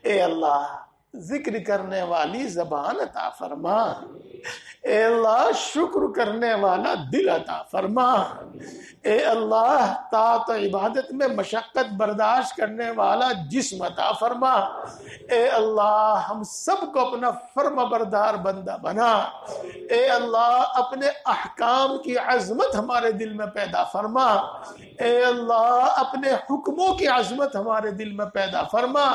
اے اللہ ذکر کرنے والی زبان عطا فرما۔ اے اللہ شکر کرنے والا دل عطا فرما۔ اے اللہ طاعت و عبادت میں مشقت برداشت کرنے والا جسم عطا فرما۔ اے اللہ ہم سب کو اپنا فرما بردار بندہ بنا۔ اے اللہ اپنے احکام کی عظمت ہمارے دل میں پیدا فرما۔ اے اللہ اپنے حکموں کی عظمت ہمارے دل میں پیدا فرما،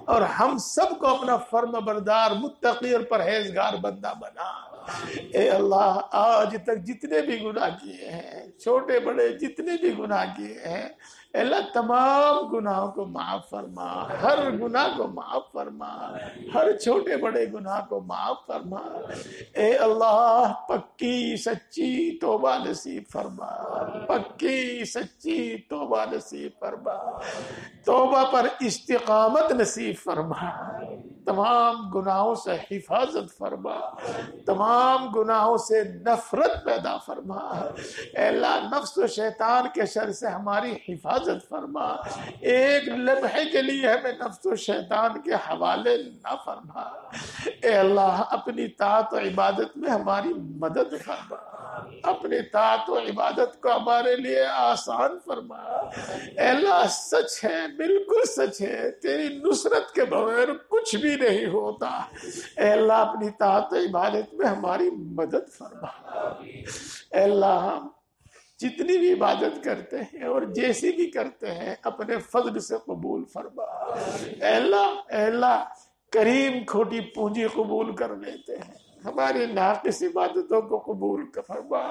اور ہم سب کو اپنا فرما بردار متقی اور پرہیزگار بندہ بنا۔ اے اللہ آج تک جتنے بھی گناہ کیے ہیں، چھوٹے بڑے جتنے بھی گناہ کیے ہیں، اے اللہ تمام گناہوں کو معاف فرما، ہر گناہ کو معاف فرما، ہر چھوٹے بڑے گناہ کو معاف فرما۔ اے اللہ پکی سچی توبہ نصیب فرما، پکی سچی توبہ نصیب فرما، توبہ پر استقامت نصیب فرما، تمام گناہوں سے حفاظت فرما، تمام گناہوں سے نفرت پیدا فرما۔ اے اللہ نفس و شیطان کے شر سے ہماری حفاظت فرما، ایک لمحے کے لیے ہمیں نفس و شیطان کے حوالے نہ فرما۔ اے اللہ اپنی طاعت و عبادت میں ہماری مدد فرما، اپنی طاعت و عبادت کو ہمارے لیے آسان فرما۔ اے اللہ سچ ہے، بالکل سچ ہے، تیری نصرت کے بغیر کچھ بھی نہیں ہوتا۔ اے اللہ اپنی طاعت و عبادت میں ہماری مدد فرما۔ اے اللہ ہم جتنی بھی عبادت کرتے ہیں اور جیسی بھی کرتے ہیں اپنے فضل سے قبول فرما۔ اے اللہ کریم کھوٹی پونجی قبول کر لیتے ہیں، ہماری ناقص عبادتوں کو قبول فرما،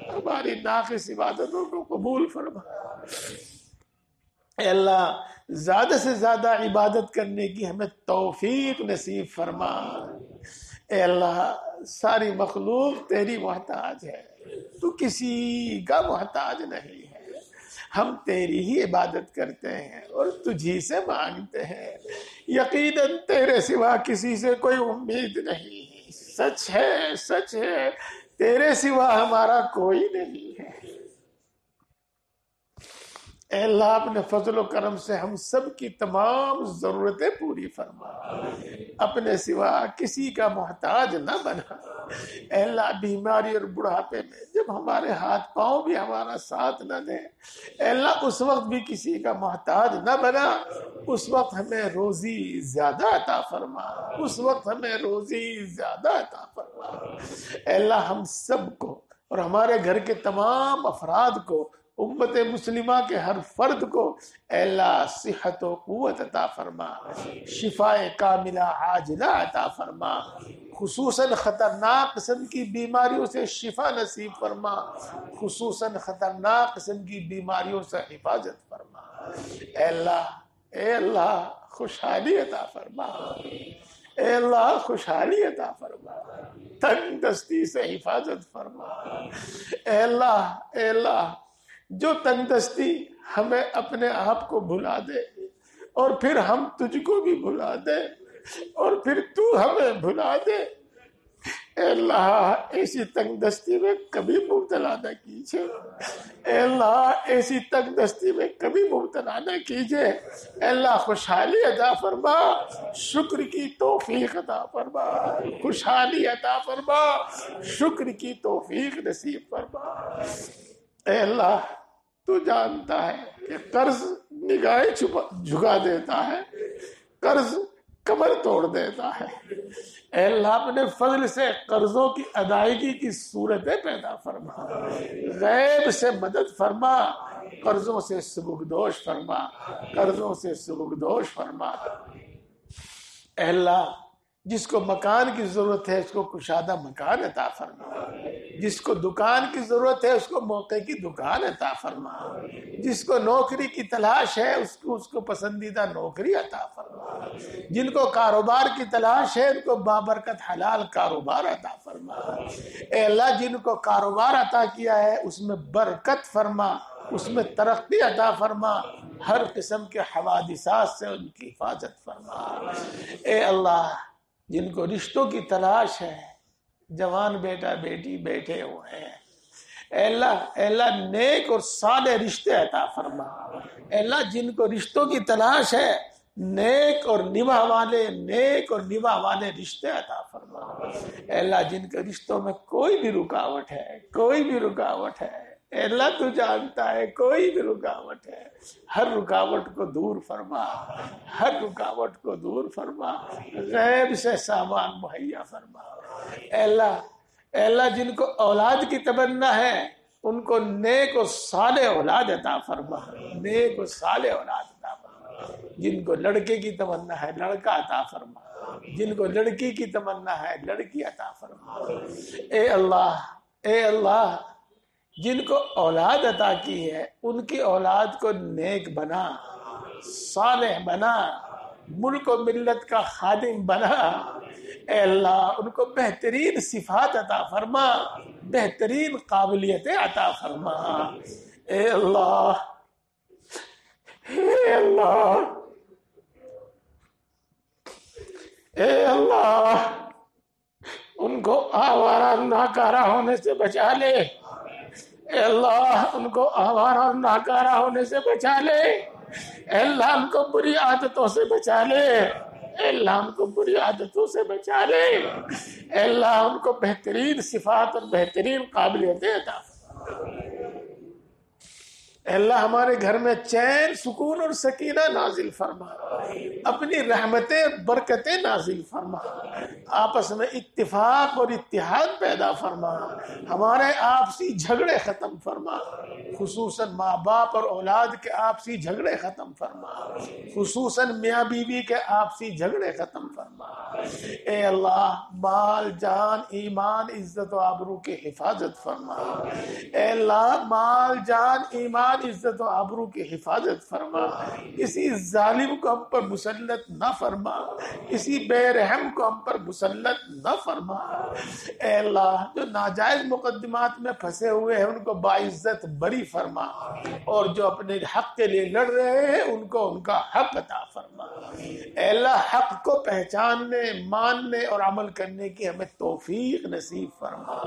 ہماری ناقص عبادتوں کو قبول فرما۔ اے اللہ زیادہ سے زیادہ عبادت کرنے کی ہمیں توفیق نصیب فرما۔ اے اللہ ساری مخلوق تیری محتاج ہے، تو کسی کا محتاج نہیں ہے۔ ہم تیری ہی عبادت کرتے ہیں اور تجھی سے مانگتے ہیں، یقیناً تیرے سوا کسی سے کوئی امید نہیں۔ سچ ہے، سچ ہے، تیرے سوا ہمارا کوئی نہیں ہے۔ اے اللہ اپنے فضل و کرم سے ہم سب کی تمام ضرورتیں پوری فرما، اپنے سوا کسی کا محتاج نہ بنا۔ اے اللہ بیماری اور بڑھاپے میں جب ہمارے ہاتھ پاؤں بھی ہمارا ساتھ نہ دیں، اے اللہ اس وقت بھی کسی کا محتاج نہ بنا، اس وقت ہمیں روزی زیادہ عطا فرما، اس وقت ہمیں روزی زیادہ عطا فرما۔ اے اللہ ہم سب کو اور ہمارے گھر کے تمام افراد کو، امت مسلمہ کے ہر فرد کو اے اللہ صحت و قوت عطا فرما، شفاء کاملہ عاجلہ عطا فرما، خصوصاً خطرناک قسم کی بیماریوں سے شفا نصیب فرما، خصوصاً خطرناک قسم کی بیماریوں سے حفاظت فرما۔ اے اللہ خوشحالی عطا فرما، اے اللہ خوشحالی عطا فرما، تنگ دستی سے حفاظت فرما۔ اے اللہ جو تنگ دستی ہمیں اپنے آپ کو بھلا دے اور پھر ہم تجھ کو بھی بھلا دے اور پھر تو ہمیں بھلا دے، اے اللہ ایسی تنگ دستی میں کبھی مبتلا نہ کیجیے، اے اللہ ایسی تنگ دستی میں کبھی مبتلا نہ کیجیے۔ اے اللہ خوشحالی عطا فرما، شکر کی توفیق عطا فرما، خوشحالی عطا فرما، شکر کی توفیق نصیب فرما۔ اے اللہ تو جانتا ہے کہ قرض نگاہیں جھکا دیتا ہے، قرض کمر توڑ دیتا ہے۔ اے اللہ اپنے فضل سے قرضوں کی ادائیگی کی صورتیں پیدا فرما، غیب سے مدد فرما، قرضوں سے سبکدوش فرما، قرضوں سے سبکدوش فرما۔ اے اللہ جس کو مکان کی ضرورت ہے اس کو کشادہ مکان عطا فرما، جس کو دکان کی ضرورت ہے اس کو موقع کی دکان عطا فرما، جس کو نوکری کی تلاش ہے اس کو پسندیدہ نوکری عطا فرما۔ جن کو کاروبار کی تلاش ہے ان کو بابرکت حلال کاروبار عطا فرما۔ اے اللہ جن کو کاروبار عطا کیا ہے اس میں برکت فرما، اس میں ترقی عطا فرما، ہر قسم کے حوادثات سے ان کی حفاظت فرما۔ اے اللہ جن کو رشتوں کی تلاش ہے، جوان بیٹا بیٹی بیٹھے ہوئے ہیں، اے اللہ نیک اور صالح رشتے عطا فرما۔ اے اللہ جن کو رشتوں کی تلاش ہے نیک اور نبھا والے رشتے عطا فرما۔ اے اللہ جن کے رشتوں میں کوئی بھی رکاوٹ ہے، اے اللہ تو جانتا ہے کوئی بھی رکاوٹ ہے، ہر رکاوٹ کو دور فرما، غیب سے سامان مہیا فرما۔ اے اللہ جن کو اولاد کی تمنا ہے ان کو نیک و صالح اولاد عطا فرما، جن کو لڑکے کی تمنا ہے لڑکا عطا فرما، جن کو لڑکی کی تمنا ہے لڑکی عطا فرما۔ اے اللہ جن کو اولاد عطا کی ہے ان کی اولاد کو نیک بنا، صالح بنا، ملک و ملت کا خادم بنا۔ اے اللہ ان کو بہترین صفات عطا فرما، بہترین قابلیتیں عطا فرما۔ اے اللہ ان کو آوارہ ناکارہ ہونے سے بچا لے۔ اے اللہ ان کو آوارہ ناکارہ ہونے سے بچا لے۔ اے اللہ ان کو بری عادتوں سے بچا لے۔ اے اللہ ان کو بری عادتوں سے بچا لے۔ اے اللہ ان کو بہترین صفات اور بہترین قابلیتیں عطا فرما۔ اے اللہ ہمارے گھر میں چین، سکون اور سکینہ نازل فرما، اپنی رحمتیں اور برکتیں نازل فرما، آپس میں اتفاق اور اتحاد پیدا فرما، ہمارے آپسی جھگڑے ختم فرما، خصوصاً ماں باپ اور اولاد کے آپسی جھگڑے ختم فرما، خصوصاً میاں بیوی کے آپسی جھگڑے ختم فرما۔ اے اللہ مال جان ایمان عزت و آبرو کی حفاظت فرما۔ اے اللہ مال جان ایمان عزت و آبرو کی حفاظت فرما، کسی ظالم کو ہم پر مسلط نہ فرما، کسی بے رحم کو ہم پر مسلط نہ فرما۔ اے اللہ جو ناجائز مقدمات میں پھنسے ہوئے ہیں ان کو باعزت بری فرما، اور جو اپنے حق کے لیے لڑ رہے ہیں ان کو ان کا حق عطا فرما۔ اے اللہ حق کو پہچاننے، ماننے اور عمل کرنے کی ہمیں توفیق نصیب فرما،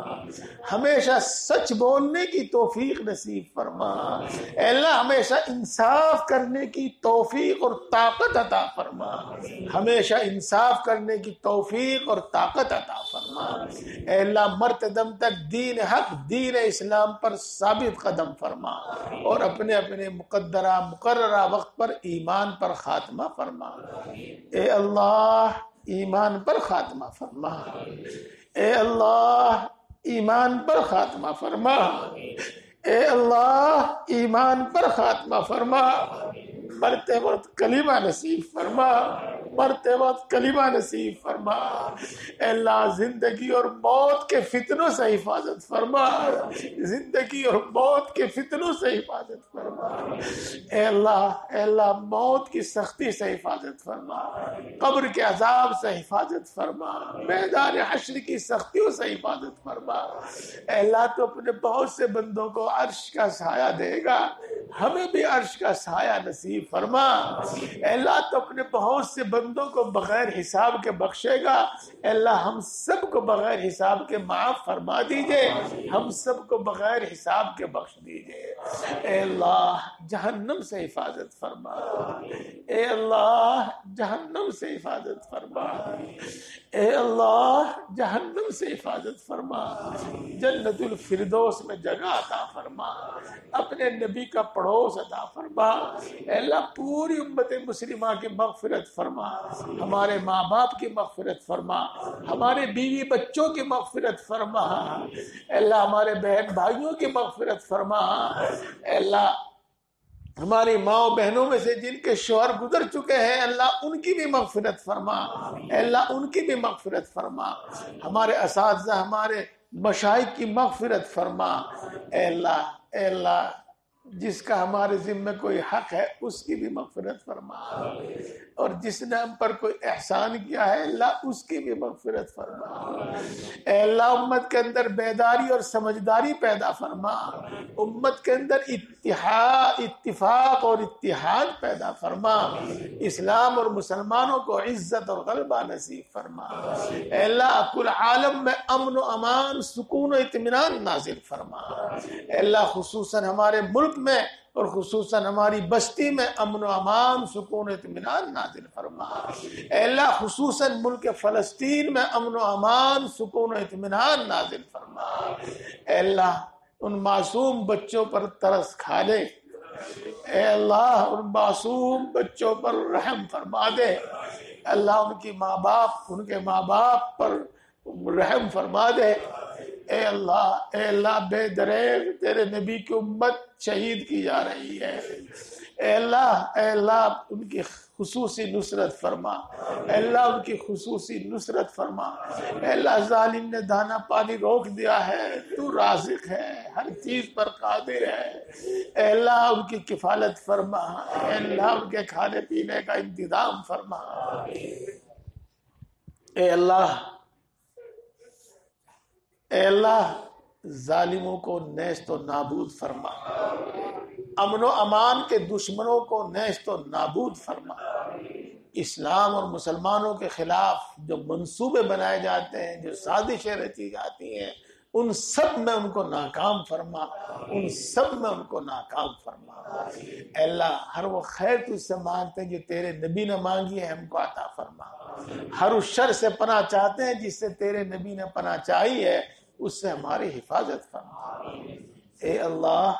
ہمیشہ سچ بولنے کی توفیق نصیب فرما۔ اے اللہ ہمیشہ انصاف کرنے کی توفیق اور طاقت عطا فرما، ہمیشہ انصاف کرنے کی توفیق اور طاقت عطا فرما۔ اے اللہ مرتے دم تک دین حق دین اسلام پر ثابت قدم فرما، اور اپنے اپنے مقررہ وقت پر ایمان پر خاتمہ فرما۔ اے اللہ ایمان پر خاتمہ فرما، اے اللہ ایمان پر خاتمہ فرما، اے اللہ ایمان پر خاتمہ فرما، مرتے وقت کلمہ نصیب فرما، مرتے وقت کلمہ نصیب فرما۔ اے اللہ زندگی اور موت کے فتنوں سے حفاظت فرما، زندگی اور موت کے فتنوں سے حفاظت فرما۔ اے اللہ موت کی سختی سے حفاظت فرما، قبر کے عذاب سے حفاظت فرما، میدان حشر کی سختیوں سے حفاظت فرما۔ اے اللہ تو اپنے بہت سے بندوں کو عرش کا سایہ دے گا، ہمیں بھی عرش کا سایہ نصیب فرما۔ اے اللہ تو اپنے بہت سے بندوں کو بغیر حساب کے بخشے گا، اے اللہ ہم سب کو بغیر حساب کے معاف فرما دیجئے، ہم سب کو بغیر حساب کے بخش دیجئے۔ اے اللہ جہنم سے حفاظت فرما، اے اللہ جہنم سے حفاظت فرما، اے اللہ جہنم سے حفاظت فرما، جنت الفردوس میں جگہ عطا فرما، اپنے نبی کا پڑوس عطا فرما۔ اے اللہ پوری امت مسلمہ کی مغفرت فرما، ہمارے ماں باپ کی مغفرت فرما، ہمارے بیوی بچوں کی مغفرت فرما، اے اللہ ہمارے بہن بھائیوں کی مغفرت فرما۔ اے اللہ ہماری ماں و بہنوں میں سے جن کے شوہر گزر چکے ہیں اللہ ان کی بھی مغفرت فرما، اے اللہ ان کی بھی مغفرت فرما، ہمارے اساتذہ ہمارے مشائخ کی مغفرت فرما۔ اے اللہ جس کا ہمارے ذمہ کوئی حق ہے اس کی بھی مغفرت فرما۔ اور جس نے ہم پر کوئی احسان کیا ہے اللہ اس کی بھی مغفرت فرما۔ اے اللہ امت کے اندر بیداری اور سمجھداری پیدا فرما، امت کے اندر اتفاق اور اتحاد پیدا فرما، اسلام اور مسلمانوں کو عزت اور غلبہ نصیب فرما۔ اے اللہ کل عالم میں امن و امان، سکون و اطمینان نازل فرما۔ اے اللہ خصوصاً ہمارے ملک میں اور خصوصاً ہماری بستی میں امن و امان، سکون و اطمینان نازل فرما۔ اے اللہ خصوصاً ملک فلسطین میں امن و امان، سکون و اطمینان نازل فرما۔ اے اللہ ان معصوم بچوں پر ترس کھا لے، اے اللہ ان معصوم بچوں پر رحم فرما دے، اللہ ان کے ماں باپ پر رحم فرما دے۔ اے اللہ بے دریغ تیرے نبی کی امت شہید کی جا رہی ہے، اے اللہ ان کی خصوصی نصرت فرما، اے اللہ ان کی خصوصی نصرت فرما۔ اے اللہ ظالم نے دانا پانی روک دیا ہے، تو رازق ہے، ہر چیز پر قادر ہے، اے اللہ ان کی کفالت فرما، اے اللہ ان کے کھانے پینے کا انتظام فرما۔ اے اللہ ظالموں کو نیست و نابود فرما، امن و امان کے دشمنوں کو نیست و نابود فرما، اسلام اور مسلمانوں کے خلاف جو منصوبے بنائے جاتے ہیں، جو سازشیں رچی جاتی ہیں، ان سب میں ان کو ناکام فرما، ان سب میں ان کو ناکام فرما۔ اے اللہ ہر وہ خیر تجھ سے مانگتے ہیں جو تیرے نبی نے مانگی ہے، ہم کو عطا فرما۔ ہر اس شر سے پناہ چاہتے ہیں جس سے تیرے نبی نے پناہ چاہی ہے، اس سے ہماری حفاظت فرما۔ اے اللہ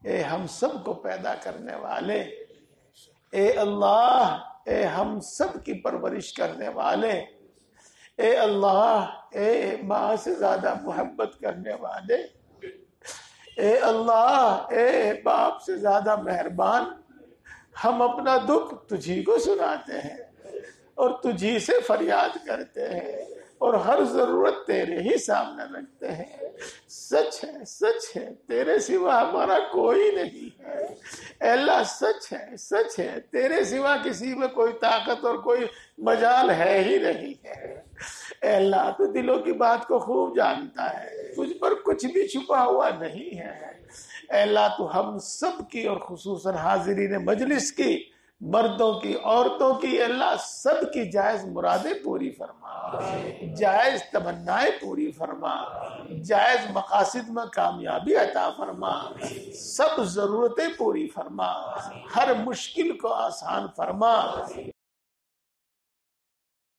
اے ہم سب کو پیدا کرنے والے، اے اللہ اے ہم سب کی پرورش کرنے والے، اے اللہ اے ماں سے زیادہ محبت کرنے والے، اے اللہ اے باپ سے زیادہ مہربان، ہم اپنا دکھ تجھی کو سناتے ہیں اور تجھی سے فریاد کرتے ہیں اور ہر ضرورت تیرے ہی سامنے رکھتے ہیں۔ سچ ہے تیرے سوا ہمارا کوئی نہیں ہے، اے اللہ سچ ہے تیرے سوا کسی میں کوئی طاقت اور کوئی مجال ہے ہی نہیں ہے۔ اے اللہ تو دلوں کی بات کو خوب جانتا ہے، تجھ پر کچھ بھی چھپا ہوا نہیں ہے۔ اے اللہ تو ہم سب کی اور خصوصاً حاضرین مجلس کی، مردوں کی عورتوں کی، اللہ سب کی جائز مرادیں پوری فرما، جائز تمنائیں پوری فرما، جائز مقاصد میں کامیابی عطا فرما، سب ضرورتیں پوری فرما، ہر مشکل کو آسان فرما۔